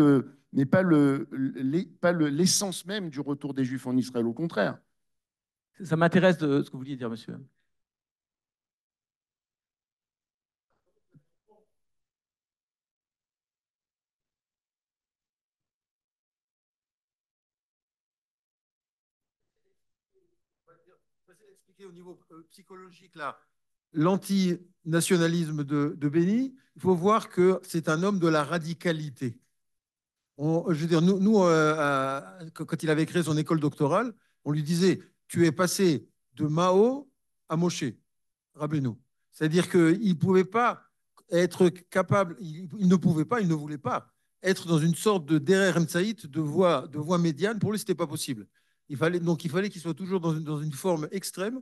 l'essence même du retour des Juifs en Israël, au contraire. Ça m'intéresse de ce que vous vouliez dire, monsieur. Expliquer au niveau psychologique là, l'antinationalisme de Benny, il faut voir que c'est un homme de la radicalité. Je veux dire, nous quand il avait créé son école doctorale, on lui disait tu es passé de Mao à Moshe, Rabbeinu. C'est-à-dire qu'il ne pouvait pas être capable, il ne pouvait pas, il ne voulait pas être dans une sorte de Derer Msaït, de voix médiane. Pour lui, ce n'était pas possible. Donc, il fallait qu'il soit toujours dans une forme extrême.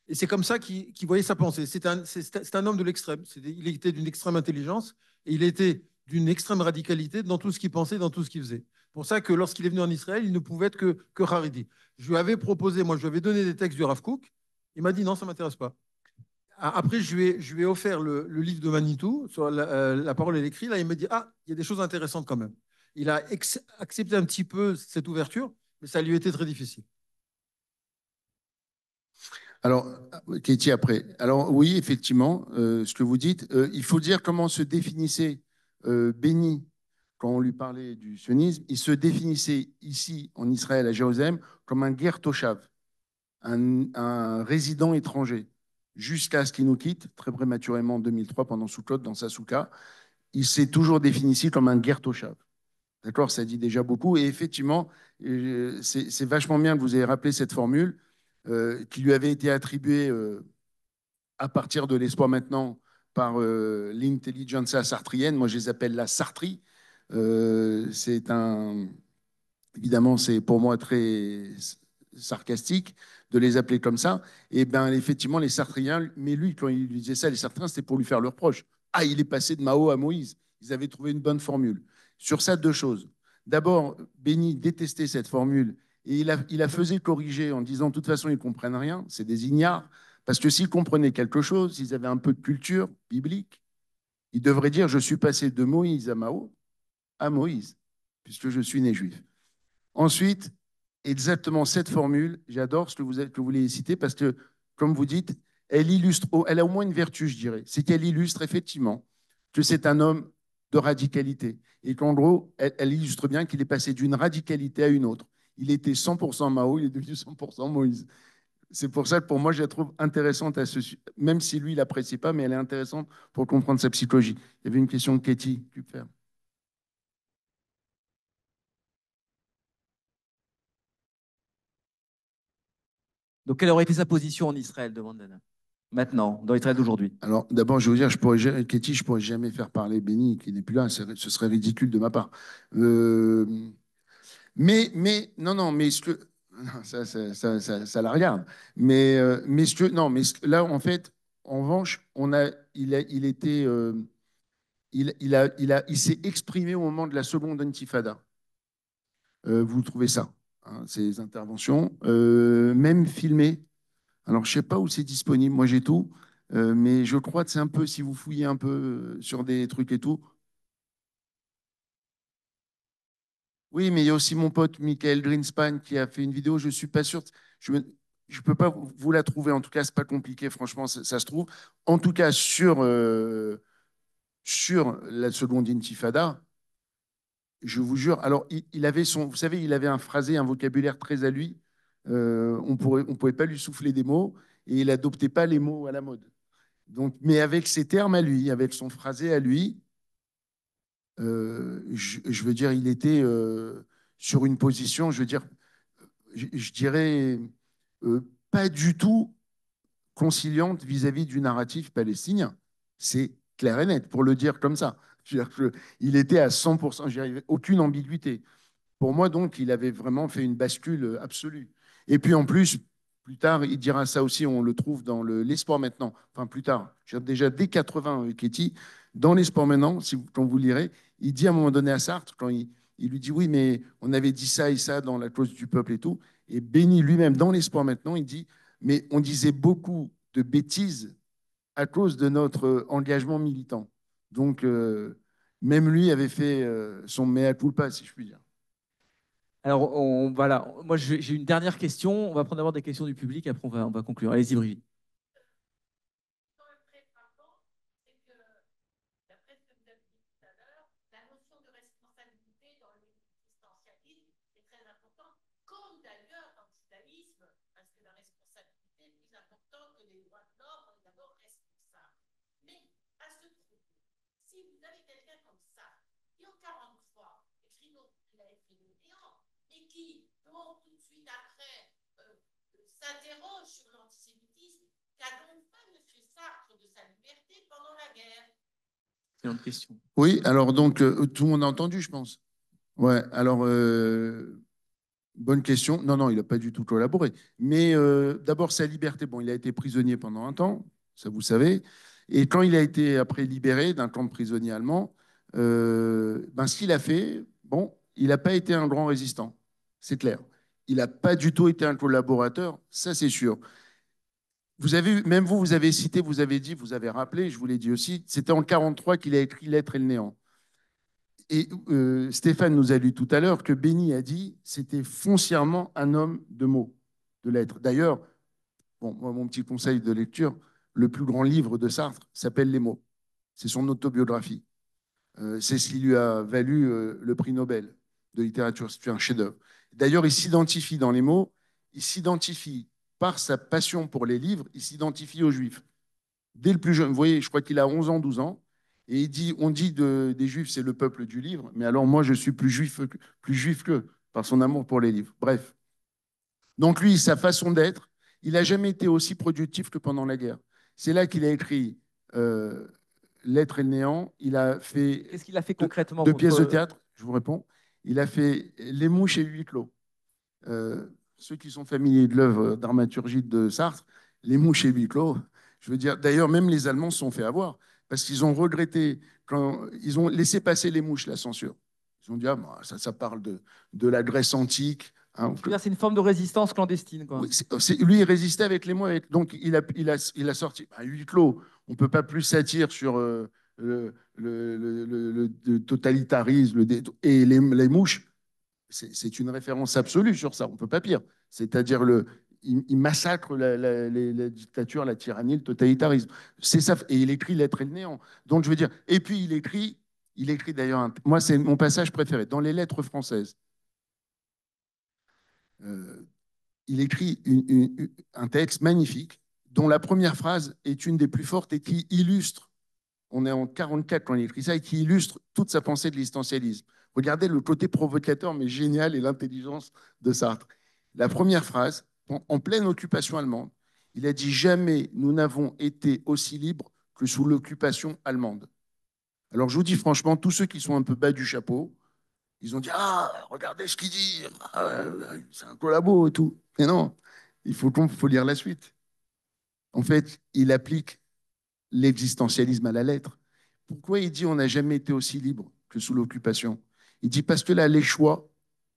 Et c'est comme ça qu'il voyait sa pensée. C'est un homme de l'extrême. Il était d'une extrême intelligence et il était d'une extrême radicalité dans tout ce qu'il pensait, dans tout ce qu'il faisait. C'est pour ça que lorsqu'il est venu en Israël, il ne pouvait être que Haredi. Je lui avais proposé, moi, je lui avais donné des textes du Rav Kook. Il m'a dit non, ça ne m'intéresse pas. Après, je lui ai offert le livre de Manitou sur la parole et l'écrit. Là, il me dit ah, il y a des choses intéressantes quand même. Il a accepté un petit peu cette ouverture, mais ça lui était très difficile. Alors, Katie, après. Alors, oui, effectivement, ce que vous dites, il faut dire comment se définissait Béni quand on lui parlait du sionisme. Il se définissait ici, en Israël, à Jérusalem, comme un guerre toshav, un résident étranger, jusqu'à ce qu'il nous quitte, très prématurément en 2003, pendant Sukkot, dans sa souka. Il s'est toujours défini ici comme un guerre toshav. D'accord, ça dit déjà beaucoup. Et effectivement, c'est vachement bien que vous ayez rappelé cette formule qui lui avait été attribuée à partir de l'espoir maintenant par l'intelligentsia sartrienne. Moi, je les appelle la Sartrie. C'est un, évidemment, c'est pour moi très sarcastique de les appeler comme ça. Et bien, effectivement, les Sartriens, mais lui, quand il disait ça, les Sartriens, c'était pour lui faire le reproche. Ah, il est passé de Mao à Moïse. Ils avaient trouvé une bonne formule. Sur ça, deux choses. D'abord, Béni détestait cette formule et il a faisait corriger en disant de toute façon, ils ne comprennent rien, c'est des ignares. Parce que s'ils comprenaient quelque chose, s'ils avaient un peu de culture biblique, ils devraient dire je suis passé de Moïse à Mao à Moïse, puisque je suis né juif. Ensuite, exactement cette formule, j'adore ce que vous l'avez cité parce que, comme vous dites, elle illustre, elle a au moins une vertu, je dirais, c'est qu'elle illustre effectivement que c'est un homme de radicalité et qu'en gros, elle illustre bien qu'il est passé d'une radicalité à une autre. Il était 100% Mao, il est devenu 100% Moïse. C'est pour ça que pour moi, je la trouve intéressante, même si lui, il n'apprécie pas, mais elle est intéressante pour comprendre sa psychologie. Il y avait une question de Katie Kupfer. Donc, quelle aurait été sa position en Israël, demande Dana. Maintenant, dans Israël d'aujourd'hui. Alors, d'abord, je veux dire, Katie, je ne pourrais jamais faire parler Béni, qui n'est plus là. Ce serait ridicule de ma part. Euh, non, non, mais ce que. Non, ça la regarde. Mais ce que. Non, mais là, en fait, en revanche, il était. Il s'est exprimé au moment de la seconde intifada. Vous trouvez ça, hein, ces interventions, même filmées. Alors, je ne sais pas où c'est disponible. Moi, j'ai tout. Mais je crois que c'est un peu, si vous fouillez un peu sur des trucs et tout. Oui, mais il y a aussi mon pote Michael Greenspan qui a fait une vidéo. Je ne suis pas sûr. Je ne peux pas vous la trouver. En tout cas, ce n'est pas compliqué. Franchement, ça se trouve. En tout cas, sur la seconde intifada, je vous jure. Alors, il avait vous savez, il avait un phrasé, un vocabulaire très à lui. On ne pouvait pas lui souffler des mots et il n'adoptait pas les mots à la mode. Donc, mais avec ses termes à lui, avec son phrasé à lui, je veux dire, il était sur une position, je veux dire, je dirais, pas du tout conciliante vis-à-vis du narratif palestinien. C'est clair et net, pour le dire comme ça. Il était à 100%, je dirais, aucune ambiguïté. Pour moi, donc, il avait vraiment fait une bascule absolue. Et puis en plus, plus tard, il dira ça aussi, on le trouve dans l'Espoir maintenant. Enfin, plus tard, déjà dès 80, Ketty, dans l'Espoir maintenant, quand vous lirez, il dit à un moment donné à Sartre, quand il lui dit oui, mais on avait dit ça et ça dans la clause du peuple et tout. Et Béni lui-même, dans l'Espoir maintenant, il dit mais on disait beaucoup de bêtises à cause de notre engagement militant. Donc, même lui avait fait son mea culpa, si je puis dire. Alors, voilà. Moi, j'ai une dernière question. On va prendre d'abord des questions du public, après on va conclure. Allez-y, Brigitte. Qui, donc, tout de suite après, s'interroge sur l'antisémitisme, qu'a donc fait M. Sartre de sa liberté pendant la guerre. Excellente question. Oui, alors donc, tout le monde a entendu, je pense. Ouais, alors, bonne question. Non, non, il n'a pas du tout collaboré. Mais d'abord, sa liberté. Bon, il a été prisonnier pendant un temps, ça vous savez. Et quand il a été après libéré d'un camp de prisonniers allemands, ben, ce qu'il a fait, bon, il n'a pas été un grand résistant, c'est clair. Il n'a pas du tout été un collaborateur, ça c'est sûr. Vous avez, même vous, vous avez cité, vous avez dit, vous avez rappelé, je vous l'ai dit aussi, c'était en 1943 qu'il a écrit L'être et le néant. Et Stéphane nous a lu tout à l'heure que Béni a dit c'était foncièrement un homme de mots, de lettres. D'ailleurs, bon, moi, mon petit conseil de lecture, le plus grand livre de Sartre s'appelle Les mots. C'est son autobiographie. C'est ce qui lui a valu le prix Nobel de littérature. C'est un chef-d'œuvre. D'ailleurs, il s'identifie dans Les mots, il s'identifie par sa passion pour les livres, il s'identifie aux Juifs. Dès le plus jeune, vous voyez, je crois qu'il a 11 ans, 12 ans, et il dit, on dit des Juifs, c'est le peuple du livre, mais alors moi, je suis plus juif qu'eux, par son amour pour les livres. Bref. Donc lui, sa façon d'être, il n'a jamais été aussi productif que pendant la guerre. C'est là qu'il a écrit L'être et le néant. Il a fait Qu'est-ce qu'il a fait concrètement, deux pièces de votre... théâtre, je vous réponds. Il a fait Les mouches et huis clos. Euh, Ceux qui sont familiers de l'œuvre dramaturgie de Sartre, Les mouches et huis clos, je veux dire, d'ailleurs, même les Allemands se sont fait avoir parce qu'ils ont regretté quand ils ont laissé passer les mouches, la censure. Ils ont dit, ah, bah, ça parle de la Grèce antique. Hein, C'est une forme de résistance clandestine, quoi. oui, lui, il résistait avec les mots. Donc, il a sorti un huis clos. On ne peut pas plus satire sur le totalitarisme et les mouches. C'est une référence absolue sur ça. On ne peut pas pire. C'est-à-dire, il massacre la dictature, la tyrannie, le totalitarisme. C'est ça. Et il écrit L'être et le néant. Donc, je veux dire. Et puis, il écrit d'ailleurs, moi, c'est mon passage préféré, dans les lettres françaises. Euh, il écrit un texte magnifique dont la première phrase est une des plus fortes et qui illustre, on est en 1944 quand il écrit ça, et qui illustre toute sa pensée de l'existentialisme. Regardez le côté provocateur mais génial et l'intelligence de Sartre. La première phrase, en pleine occupation allemande, il a dit « Jamais nous n'avons été aussi libres que sous l'occupation allemande ». Alors je vous dis franchement, tous ceux qui sont un peu bas du chapeau, ils ont dit ah, regardez ce qu'il dit, c'est un collabo et tout. Mais non, il faut lire la suite. En fait, il applique l'existentialisme à la lettre. Pourquoi il dit on n'a jamais été aussi libre que sous l'occupation? Il dit parce que là, les choix,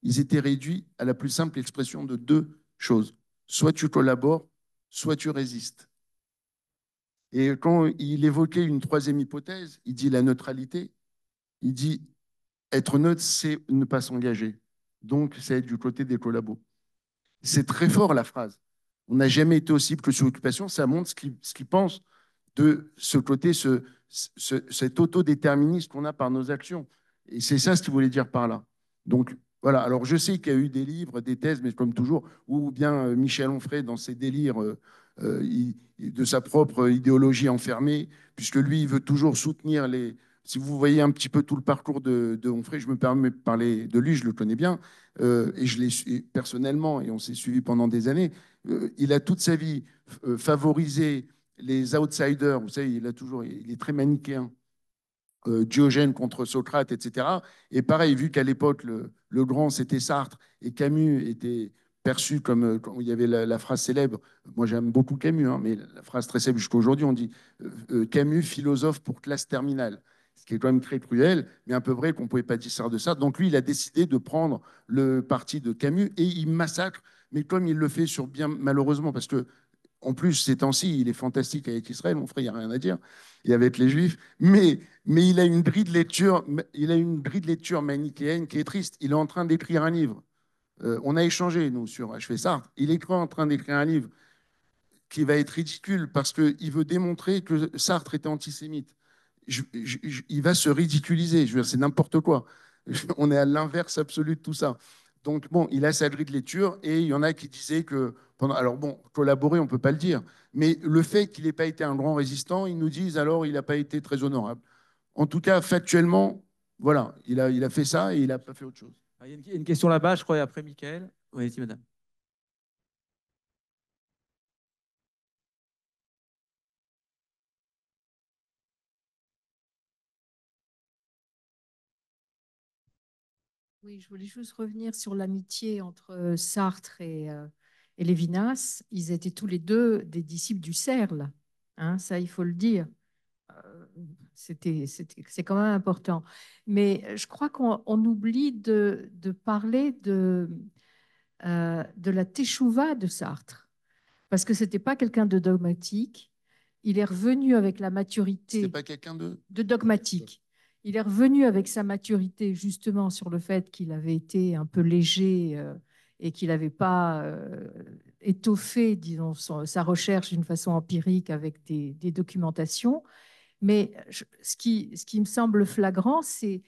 ils étaient réduits à la plus simple expression de deux choses. Soit tu collabores, soit tu résistes. Et quand il évoquait une troisième hypothèse, il dit la neutralité, il dit être neutre, c'est ne pas s'engager. Donc, c'est être du côté des collabos. C'est très fort la phrase. On n'a jamais été aussi que sous occupation. Ça montre ce qu'il pense de ce côté, cet autodéterminisme qu'on a par nos actions. Et c'est ça ce qu'il voulait dire par là. Donc, voilà. Alors, je sais qu'il y a eu des livres, des thèses, mais comme toujours, ou bien Michel Onfray, dans ses délires de sa propre idéologie enfermée, puisque lui, il veut toujours soutenir les. Si vous voyez un petit peu tout le parcours de Onfray, je me permets de parler de lui, je le connais bien, et je l'ai personnellement, et on s'est suivi pendant des années. Il a toute sa vie favorisé les outsiders, vous savez, il est très manichéen, Diogène contre Socrate, etc. Et pareil, vu qu'à l'époque, le grand, c'était Sartre, et Camus était perçu comme, quand il y avait la phrase célèbre, moi j'aime beaucoup Camus, hein, mais la phrase très célèbre jusqu'à aujourd'hui, on dit Camus, philosophe pour classe terminale. Ce qui est quand même très cruel, mais un peu vrai qu'on ne pouvait pas dire ça de ça. Donc lui, il a décidé de prendre le parti de Camus et il massacre, mais comme il le fait sur bien, malheureusement, parce que en plus, ces temps-ci, il est fantastique avec Israël, mon frère, il n'y a rien à dire, et avec les Juifs, mais il a une grille de lecture manichéenne qui est triste. Il est en train d'écrire un livre. On a échangé, nous, sur HV Sartre. Il est en train d'écrire un livre qui va être ridicule parce qu'il veut démontrer que Sartre était antisémite. Il va se ridiculiser. Je veux dire, c'est n'importe quoi. On est à l'inverse absolu de tout ça. Donc, bon, il a sa grille de lecture et il y en a qui disaient que alors, bon, collaborer, on ne peut pas le dire, mais le fait qu'il n'ait pas été un grand résistant, ils nous disent alors il n'a pas été très honorable. En tout cas, factuellement, voilà, il a fait ça et il n'a pas fait autre chose. Il y a une question là-bas, je crois, et après Michael. Oui, si, madame. Oui, je voulais juste revenir sur l'amitié entre Sartre et Lévinas. Ils étaient tous les deux des disciples du Cercle, hein, ça il faut le dire. Euh, c'est quand même important. Mais je crois qu'on oublie de parler de la teshuva de Sartre, parce que c'était pas quelqu'un de dogmatique. Il est revenu avec la C'était maturité pas quelqu'un de dogmatique. Il est revenu avec sa maturité justement sur le fait qu'il avait été un peu léger et qu'il n'avait pas étoffé, disons, sa recherche d'une façon empirique avec des documentations. Mais ce qui me semble flagrant, c'est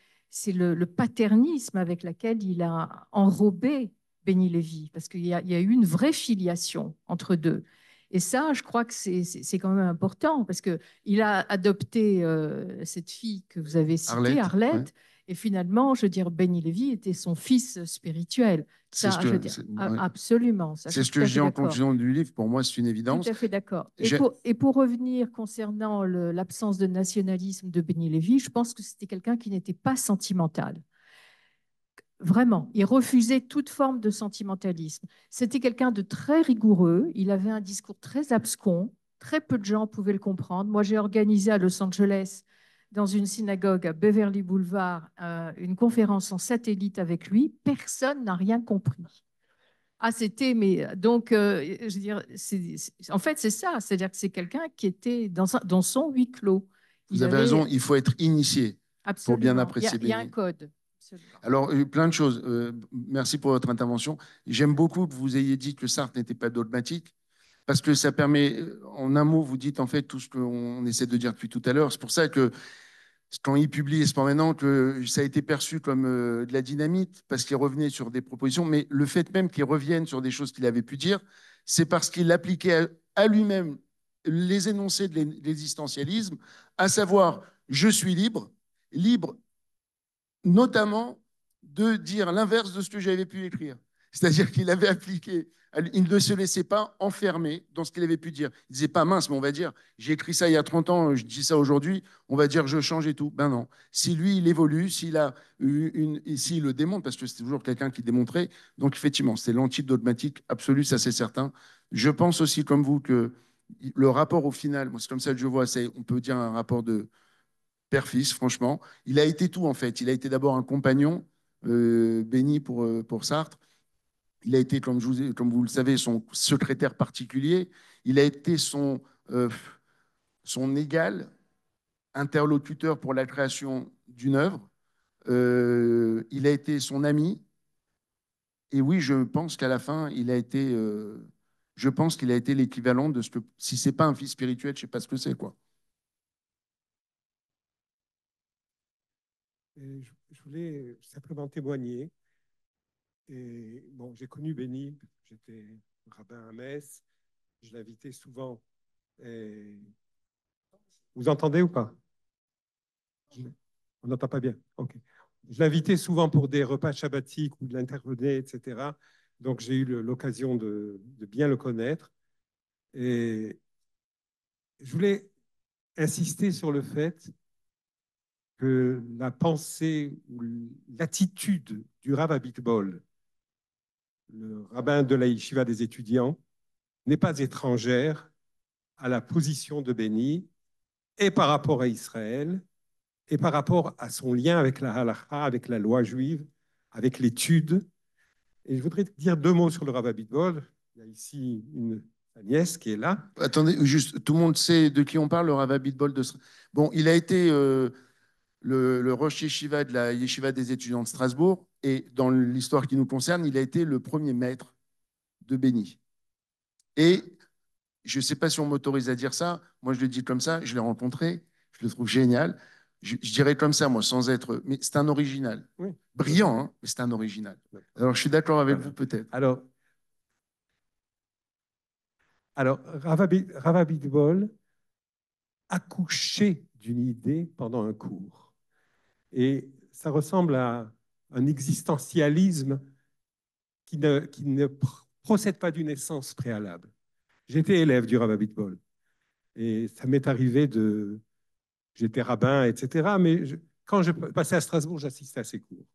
le paternisme avec lequel il a enrobé Béni Lévy, parce qu'il y a eu une vraie filiation entre deux. Et ça, je crois que c'est quand même important, parce qu'il a adopté cette fille que vous avez citée, Arlette, ouais. Arlette, et finalement, je veux dire, Béni Lévy était son fils spirituel. C'est Ça, je veux dire, ouais. absolument. Ça, C'est je ce suis que tout à je dis fait en d'accord. conclusion du livre. Pour moi, c'est une Tout évidence. à fait d'accord. J'ai- Et pour revenir concernant l'absence de nationalisme de Béni Lévy, je pense que c'était quelqu'un qui n'était pas sentimental. Vraiment, il refusait toute forme de sentimentalisme. C'était quelqu'un de très rigoureux, il avait un discours très abscon, très peu de gens pouvaient le comprendre. Moi, j'ai organisé à Los Angeles, dans une synagogue à Beverly Boulevard, une conférence en satellite avec lui. Personne n'a rien compris. Ah, c'était, mais donc, je veux dire, en fait, c'est ça, c'est-à-dire que c'est quelqu'un qui était dans son huis clos. Vous Il avez raison, avait il faut être initié pour bien absolument, apprécier il y a un Béni. code. Absolument. Alors, plein de choses. Merci pour votre intervention. J'aime beaucoup que vous ayez dit que Sartre n'était pas dogmatique, parce que ça permet, en un mot, vous dites en fait tout ce qu'on essaie de dire depuis tout à l'heure. C'est pour ça que quand il publie Espoir maintenant, que ça a été perçu comme de la dynamite, parce qu'il revenait sur des propositions, mais le fait même qu'il revienne sur des choses qu'il avait pu dire, c'est parce qu'il appliquait à lui-même les énoncés de l'existentialisme, à savoir, je suis libre, libre notamment de dire l'inverse de ce que j'avais pu écrire. C'est-à-dire qu'il avait appliqué, il ne se laissait pas enfermer dans ce qu'il avait pu dire. Il ne disait pas mince, mais on va dire, j'ai écrit ça il y a 30 ans, je dis ça aujourd'hui, on va dire je change et tout. Ben non. Si lui, il évolue, s'il a s'il le démontre, parce que c'est toujours quelqu'un qui démontrait, donc effectivement, c'est l'antidogmatique absolu, ça c'est certain. Je pense aussi, comme vous, que le rapport au final, moi c'est comme ça que je vois, on peut dire un rapport de père-fils, franchement. Il a été tout, en fait. Il a été d'abord un compagnon, Béni pour Sartre. Il a été, comme vous le savez, son secrétaire particulier. Il a été son égal, interlocuteur pour la création d'une œuvre. Il a été son ami. Et oui, je pense qu'à la fin, je pense qu'il a été l'équivalent de ce que, si c'est pas un fils spirituel, je sais pas ce que c'est, quoi. Et je voulais simplement témoigner. Et bon, j'ai connu Béni, j'étais rabbin à Metz, je l'invitais souvent. Et... Vous entendez ou pas? On n'entend pas bien. Ok. Je l'invitais souvent pour des repas shabbatiques ou de l'intervenir, etc. Donc j'ai eu l'occasion de bien le connaître. Et je voulais insister sur le fait que la pensée ou l'attitude du Rav Abitbol, le rabbin de la yeshiva des étudiants, n'est pas étrangère à la position de Béni et par rapport à Israël et par rapport à son lien avec la halakha, avec la loi juive, avec l'étude. Et je voudrais dire deux mots sur le Rav Abitbol. Il y a ici sa nièce qui est là. Attendez, juste, tout le monde sait de qui on parle, le Rav Abitbol de... Bon, il a été le Rosh Yeshiva de la Yeshiva des étudiants de Strasbourg, et dans l'histoire qui nous concerne, il a été le premier maître de Béni. Et je ne sais pas si on m'autorise à dire ça, moi je le dis comme ça, je l'ai rencontré, je le trouve génial. Je dirais comme ça, moi, sans être... Mais c'est un original. Oui. Brillant, hein, mais c'est un original. Alors, je suis d'accord avec vous, peut-être. Alors Rav Abitbol accouché d'une idée pendant un cours. Et ça ressemble à un existentialisme qui ne procède pas d'une essence préalable. J'étais élève du Rav Abitbol. Et ça m'est arrivé de... J'étais rabbin, etc. Mais quand je passais à Strasbourg, j'assistais à ses cours.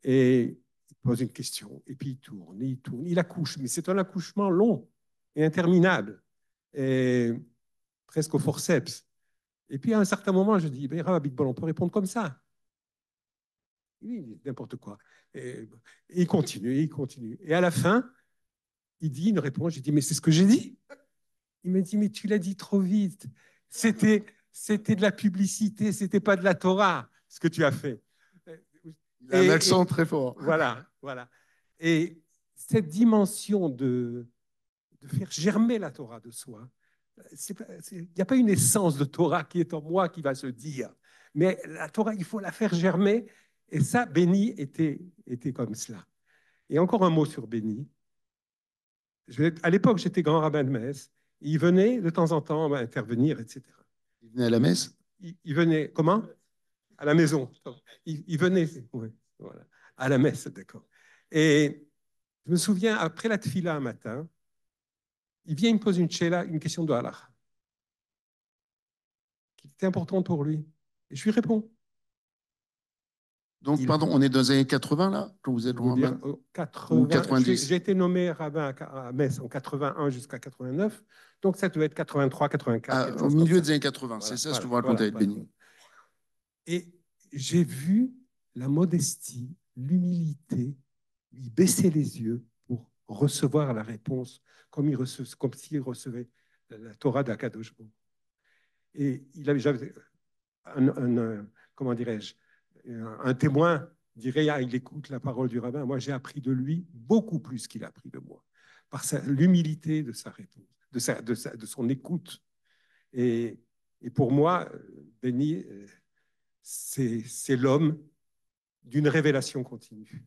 Et il pose une question, et puis il accouche, mais c'est un accouchement long et interminable, et presque au forceps. Et puis à un certain moment, je dis, Rav Abitbol, on peut répondre comme ça. Oui, n'importe quoi. Et il continue, il continue. Et à la fin, il dit une réponse, j'ai dit, mais c'est ce que j'ai dit. Il m'a dit, mais tu l'as dit trop vite. C'était de la publicité, c'était pas de la Torah, ce que tu as fait. Il a un accent très fort. Voilà, voilà. Et cette dimension de faire germer la Torah de soi, il n'y a pas une essence de Torah qui est en moi qui va se dire. Mais la Torah, il faut la faire germer. Et ça, Béni était comme cela. Et encore un mot sur Béni. À l'époque, j'étais grand rabbin de Metz. Il venait de temps en temps intervenir, etc. Il venait à la messe? Il venait, comment? À la maison. Il venait, ouais, voilà, à la messe, d'accord. Et je me souviens, après la tefila un matin, il vient, il me pose une question de halakha, qui était importante pour lui. Et je lui réponds. Donc, pardon, on est dans les années 80, là, quand vous êtes rabbin? 80, ou 90. J'ai été nommé rabbin à Metz en 81 jusqu'à 89, donc ça devait être 83, 84. Au milieu des années 80, voilà, c'est ça voilà, ce que vous racontez avec Béni. Et j'ai vu la modestie, l'humilité, il baissait les yeux pour recevoir la réponse comme s'il recevait la Torah d'Akadosh Baruch. Et j'avais comment dirais-je, un témoin dirait, il écoute la parole du rabbin. Moi, j'ai appris de lui beaucoup plus qu'il a appris de moi, par l'humilité de sa réponse, de son écoute. Et pour moi, Béni, c'est l'homme d'une révélation continue.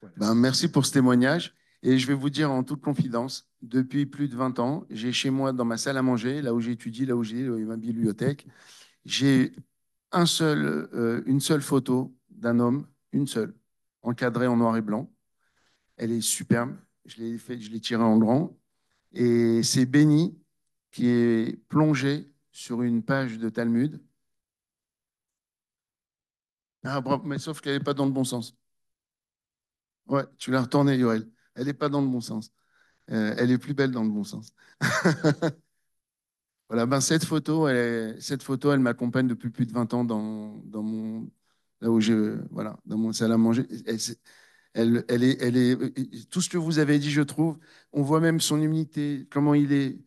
Voilà. Merci pour ce témoignage. Et je vais vous dire en toute confidence, depuis plus de 20 ans, j'ai chez moi, dans ma salle à manger, là où j'étudie, là où j'ai ma bibliothèque, j'ai une seule photo d'un homme, une seule, encadrée en noir et blanc. Elle est superbe. Je l'ai tirée en grand. Et c'est Béni qui est plongé sur une page de Talmud. Ah, bravo, mais sauf qu'elle n'est pas dans le bon sens. Ouais, tu l'as retournée, Yoël. Elle n'est pas dans le bon sens. Elle est plus belle dans le bon sens. Voilà, cette photo, elle m'accompagne depuis plus de 20 ans dans mon, là où voilà, dans mon salle à manger. Elle est, tout ce que vous avez dit, je trouve. On voit même son humilité, comment il est.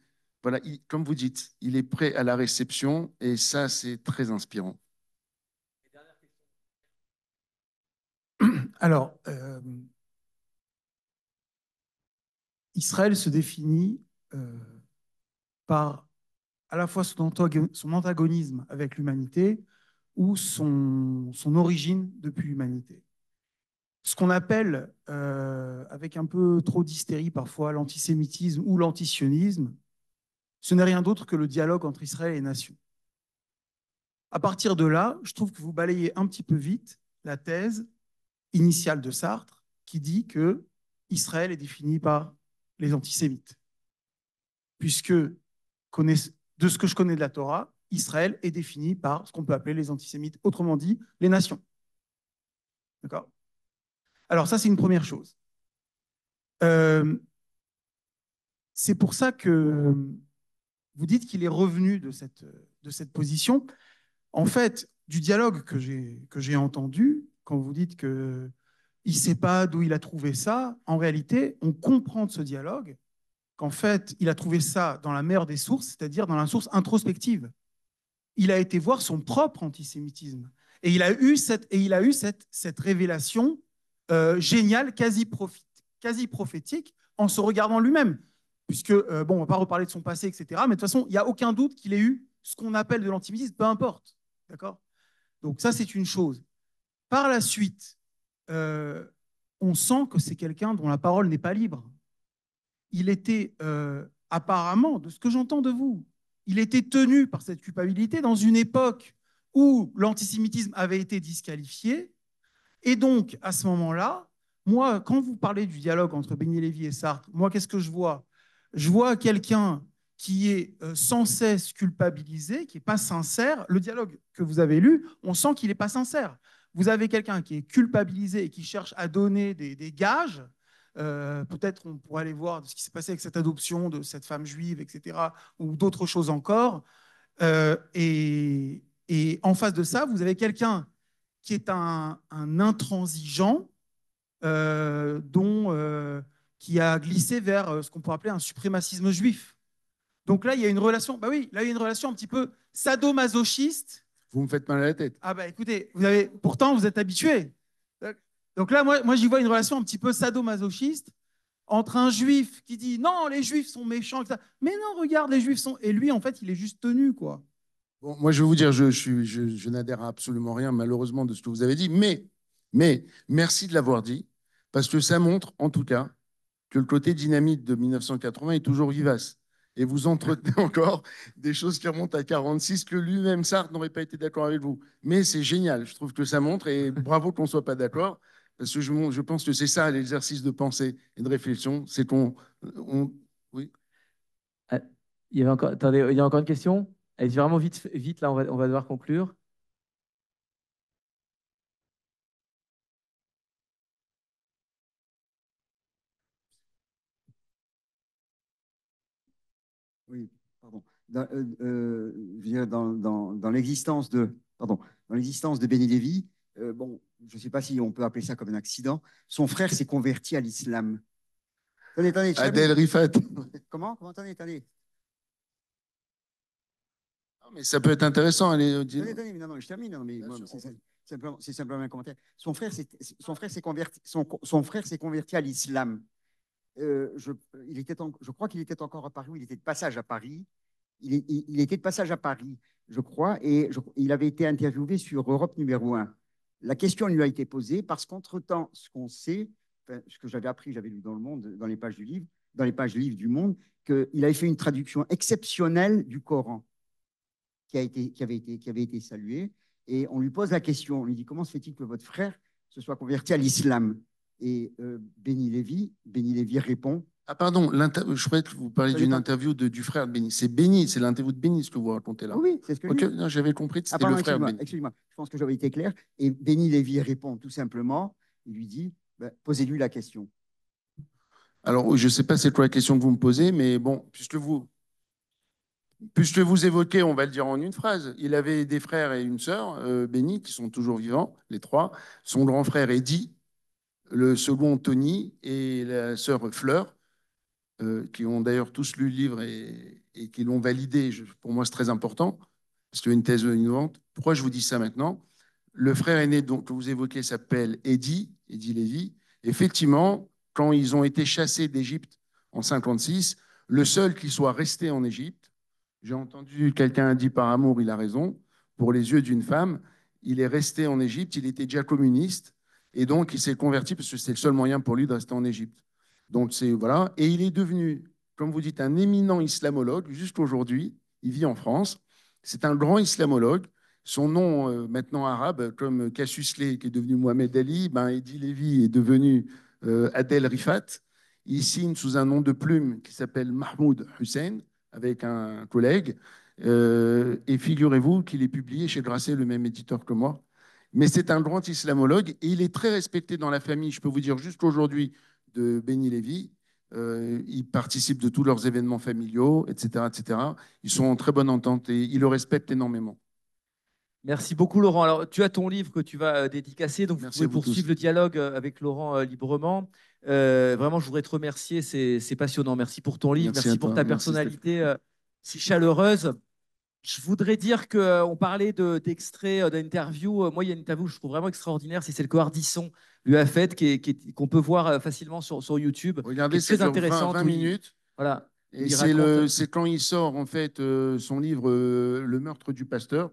Voilà, comme vous dites, il est prêt à la réception et ça, c'est très inspirant. Alors, Israël se définit par à la fois son antagonisme avec l'humanité ou son origine depuis l'humanité. Ce qu'on appelle, avec un peu trop d'hystérie parfois, l'antisémitisme ou l'antisionisme, ce n'est rien d'autre que le dialogue entre Israël et les nations. À partir de là, je trouve que vous balayez un petit peu vite la thèse initiale de Sartre qui dit que Israël est défini par les antisémites. Puisque, de ce que je connais de la Torah, Israël est défini par ce qu'on peut appeler les antisémites, autrement dit, les nations. D'accord ? Alors ça, c'est une première chose. C'est pour ça que vous dites qu'il est revenu de cette position. En fait, du dialogue que j'ai entendu, quand vous dites qu'il ne sait pas d'où il a trouvé ça, en réalité, on comprend de ce dialogue qu'en fait, il a trouvé ça dans la meilleure des sources, c'est-à-dire dans la source introspective. Il a été voir son propre antisémitisme. Et il a eu cette révélation géniale, quasi prophétique, en se regardant lui-même. Puisque, bon, on ne va pas reparler de son passé, etc. Mais de toute façon, il n'y a aucun doute qu'il ait eu ce qu'on appelle de l'antisémitisme, peu importe. D'accord ? Donc ça, c'est une chose. Par la suite, on sent que c'est quelqu'un dont la parole n'est pas libre. Il était, apparemment, de ce que j'entends de vous, il était tenu par cette culpabilité dans une époque où l'antisémitisme avait été disqualifié. Et donc, à ce moment-là, moi, quand vous parlez du dialogue entre Béni Lévy et Sartre, moi, qu'est-ce que je vois ? Je vois quelqu'un qui est sans cesse culpabilisé, qui n'est pas sincère. Le dialogue que vous avez lu, on sent qu'il n'est pas sincère. vous avez quelqu'un qui est culpabilisé et qui cherche à donner des gages. Peut-être on pourrait aller voir ce qui s'est passé avec cette adoption de cette femme juive, etc., ou d'autres choses encore. Et en face de ça, vous avez quelqu'un qui est un intransigeant qui a glissé vers ce qu'on pourrait appeler un suprémacisme juif. Donc là, il y a une relation, bah oui, là, il y a une relation un petit peu sadomasochiste. Vous me faites mal à la tête. Ah bah écoutez, pourtant, vous êtes habitué. Donc là, moi j'y vois une relation un petit peu sadomasochiste entre un juif qui dit non, les juifs sont méchants, etc. Mais non, regarde, les juifs sont. Et lui, en fait, il est juste tenu, quoi. Bon, moi, je vais vous dire, je n'adhère à absolument rien, malheureusement, de ce que vous avez dit, mais merci de l'avoir dit, parce que ça montre, en tout cas, que le côté dynamite de 1980 est toujours vivace. Et vous entretenez encore des choses qui remontent à 46 que lui-même, Sartre, n'aurait pas été d'accord avec vous. Mais c'est génial, je trouve que ça montre, et bravo qu'on ne soit pas d'accord, parce que je pense que c'est ça l'exercice de pensée et de réflexion, c'est Oui. Ah, il y avait encore, attendez, il y a encore une question? Allez, vraiment vite, vite, là, on va devoir conclure. Oui, pardon. Je veux dire, dans l'existence de Béni Lévy, bon, je ne sais pas si on peut appeler ça comme un accident, son frère s'est converti à l'islam. Attendez, Adel Rifat. Comment? Attendez. Non, mais ça peut être intéressant. Attendez, non, je termine. Non, mais c'est simplement un commentaire. Son frère s'est converti à l'islam. Je crois qu'il était encore à Paris, ou il était de passage à Paris. Il était de passage à Paris, je crois, et il avait été interviewé sur Europe numéro 1. La question lui a été posée parce qu'entre-temps, ce qu'on sait, enfin, ce que j'avais appris, j'avais lu dans Le Monde, dans les pages du livre, dans les pages livres du Monde, qu'il avait fait une traduction exceptionnelle du Coran qui avait été saluée. Et on lui pose la question, on lui dit comment se fait-il que votre frère se soit converti à l'islam? Et Béni Lévy répond. Ah pardon, je croyais que vous parliez d'une interview du frère de Béni. C'est Béni, c'est l'interview de Béni ce que vous racontez là. Oui, c'est ce que je dis. Non, j'avais compris que c'était le frère de Béni. Excusez-moi, je pense que j'avais été clair. Et Béni Lévy répond tout simplement, il lui dit, posez-lui la question. Alors, je ne sais pas c'est quoi la question que vous me posez, mais bon, puisque vous évoquez, on va le dire en une phrase, il avait des frères et une sœur, Béni, qui sont toujours vivants, les trois. Son grand frère Eddy, le second Tony et la sœur Fleur, qui ont d'ailleurs tous lu le livre et qui l'ont validé. Pour moi, c'est très important, parce qu'il y a une thèse innovante. Pourquoi je vous dis ça maintenant? Le frère aîné que vous évoquez s'appelle Eddy Lévy. Effectivement, quand ils ont été chassés d'Égypte en 56, le seul qui soit resté en Égypte, j'ai entendu quelqu'un dire par amour, il a raison, pour les yeux d'une femme, il est resté en Égypte, il était déjà communiste, et donc il s'est converti parce que c'est le seul moyen pour lui de rester en Égypte. Donc voilà, et il est devenu, comme vous dites, un éminent islamologue jusqu'aujourd'hui. Il vit en France. C'est un grand islamologue. Son nom maintenant arabe, comme Cassius Clay qui est devenu Mohamed Ali, Eddy Lévy est devenu Adel Rifat. Il signe sous un nom de plume qui s'appelle Mahmoud Hussein avec un collègue. Et figurez-vous qu'il est publié chez Grasset, le même éditeur que moi. Mais c'est un grand islamologue et il est très respecté dans la famille. Je peux vous dire jusqu'aujourd'hui de Béni Lévy. Ils participent de tous leurs événements familiaux, etc., etc. Ils sont en très bonne entente et ils le respectent énormément. Merci beaucoup, Laurent. Alors, tu as ton livre que tu vas dédicacer, donc Merci vous pouvez poursuivre le dialogue avec Laurent librement. Vraiment, je voudrais te remercier, c'est passionnant. Merci pour ton livre, merci pour ta personnalité si chaleureuse. Je voudrais dire qu'on parlait d'extraits d'interviews. Moi, il y a une interview que je trouve vraiment extraordinaire, c'est celle que Hardisson lui a faite, qu'on peut voir facilement sur YouTube. Regardez, c'est très intéressant. 20 minutes. Voilà. Et c'est quand il sort, en fait, son livre Le meurtre du pasteur,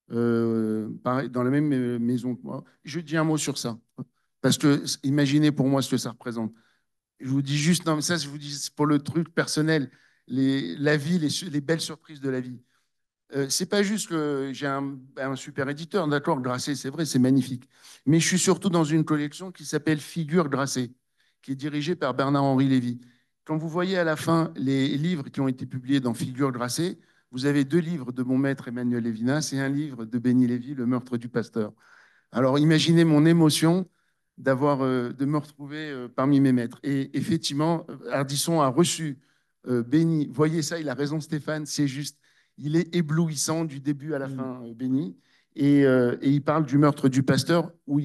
pareil, dans la même maison que moi. Je dis un mot sur ça. Parce que imaginez pour moi ce que ça représente. Je vous dis juste, non, mais ça, je vous dis pour le truc personnel, la vie, les belles surprises de la vie. C'est pas juste que j'ai un super éditeur, d'accord, Grasset, c'est vrai, c'est magnifique. Mais je suis surtout dans une collection qui s'appelle Figure Grasset, qui est dirigée par Bernard-Henri Lévy. Quand vous voyez à la fin les livres qui ont été publiés dans Figure Grasset, vous avez 2 livres de mon maître Emmanuel Lévinas et un livre de Béni Lévy, Le meurtre du pasteur. Alors, imaginez mon émotion de me retrouver parmi mes maîtres. Et effectivement, Ardisson a reçu Béni. Voyez ça, il a raison, Stéphane, c'est juste. Il est éblouissant du début à la fin, Béni. Et il parle du meurtre du pasteur, où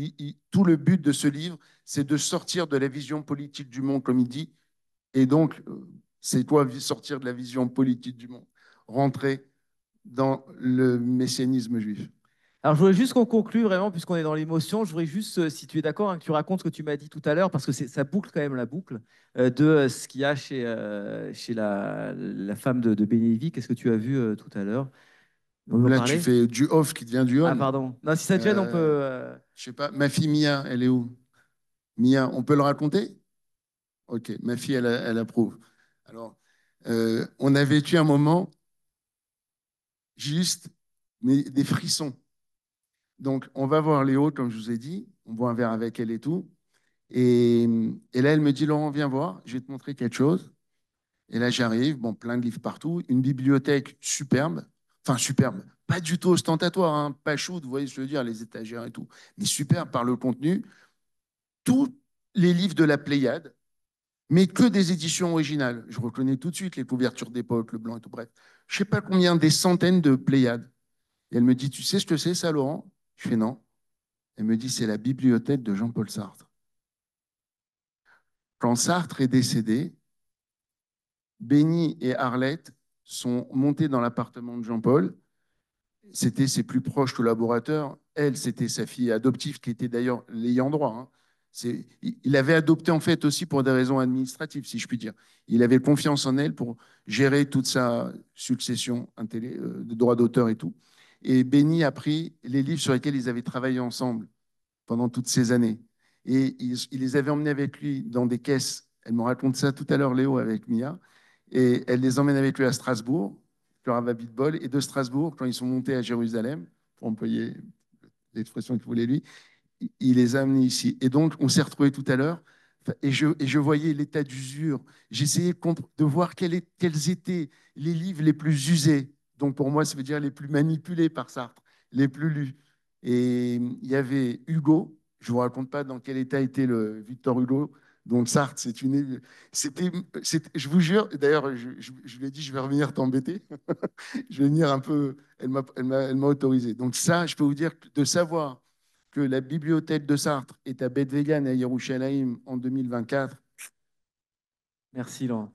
tout le but de ce livre, c'est de sortir de la vision politique du monde, comme il dit. Et donc, c'est toi sortir de la vision politique du monde, rentrer dans le messianisme juif. Alors, je voudrais juste qu'on conclue vraiment, puisqu'on est dans l'émotion. Je voudrais juste, si tu es d'accord, hein, que tu racontes ce que tu m'as dit tout à l'heure, parce que ça boucle quand même la boucle de ce qu'il y a chez la femme de Bénévi. Qu'est-ce que tu as vu tout à l'heure? On peut en Là, tu parler? fais du off qui devient du Ah, on. pardon. Non, si ça te gêne, on peut. Je sais pas, ma fille Mia, elle est où? Mia, on peut le raconter? Ok, ma fille, elle approuve. Alors, on a vécu un moment juste, mais des frissons. Donc, on va voir Léo, comme je vous ai dit, on boit un verre avec elle et tout. Et là, elle me dit, Laurent, viens voir, je vais te montrer quelque chose. Et là, j'arrive, bon, plein de livres partout, une bibliothèque superbe, enfin superbe, pas du tout ostentatoire, hein, pas chaude, vous voyez ce que je veux dire, les étagères et tout, mais superbe par le contenu. Tous les livres de la Pléiade, mais que des éditions originales. Je reconnais tout de suite les couvertures d'époque, le blanc et tout, bref. Je ne sais pas combien, des centaines de Pléiades. Et elle me dit, tu sais ce que c'est ça, Laurent? Je fais non. Elle me dit, c'est la bibliothèque de Jean-Paul Sartre. Quand Sartre est décédé, Béni et Arlette sont montés dans l'appartement de Jean-Paul. C'était ses plus proches collaborateurs. Elle, c'était sa fille adoptive qui était d'ailleurs l'ayant droit. Hein. Il avait adopté en fait aussi pour des raisons administratives, si je puis dire. Il avait confiance en elle pour gérer toute sa succession de droits d'auteur et tout. Et Béni a pris les livres sur lesquels ils avaient travaillé ensemble pendant toutes ces années. Et il les avait emmenés avec lui dans des caisses. Elle me raconte ça tout à l'heure, Léo, avec Mia. Et elle les emmène avec lui à Strasbourg, sur un bol. Et de Strasbourg, quand ils sont montés à Jérusalem, pour employer l'expression qu'il voulait lui, il les a amenés ici. Et donc, on s'est retrouvés tout à l'heure. Et je voyais l'état d'usure. J'essayais de voir quels étaient les livres les plus usés. Donc, pour moi, ça veut dire les plus manipulés par Sartre, les plus lus. Et il y avait Hugo. Je ne vous raconte pas dans quel état était le Victor Hugo. Donc, Sartre, je vous jure, d'ailleurs, je lui ai dit, je vais revenir t'embêter. Je vais venir un peu. Elle m'a autorisé. Donc, ça, je peux vous dire, de savoir que la bibliothèque de Sartre est à Beth Vegan et à Yerushalayim en 2024. Merci, Laurent.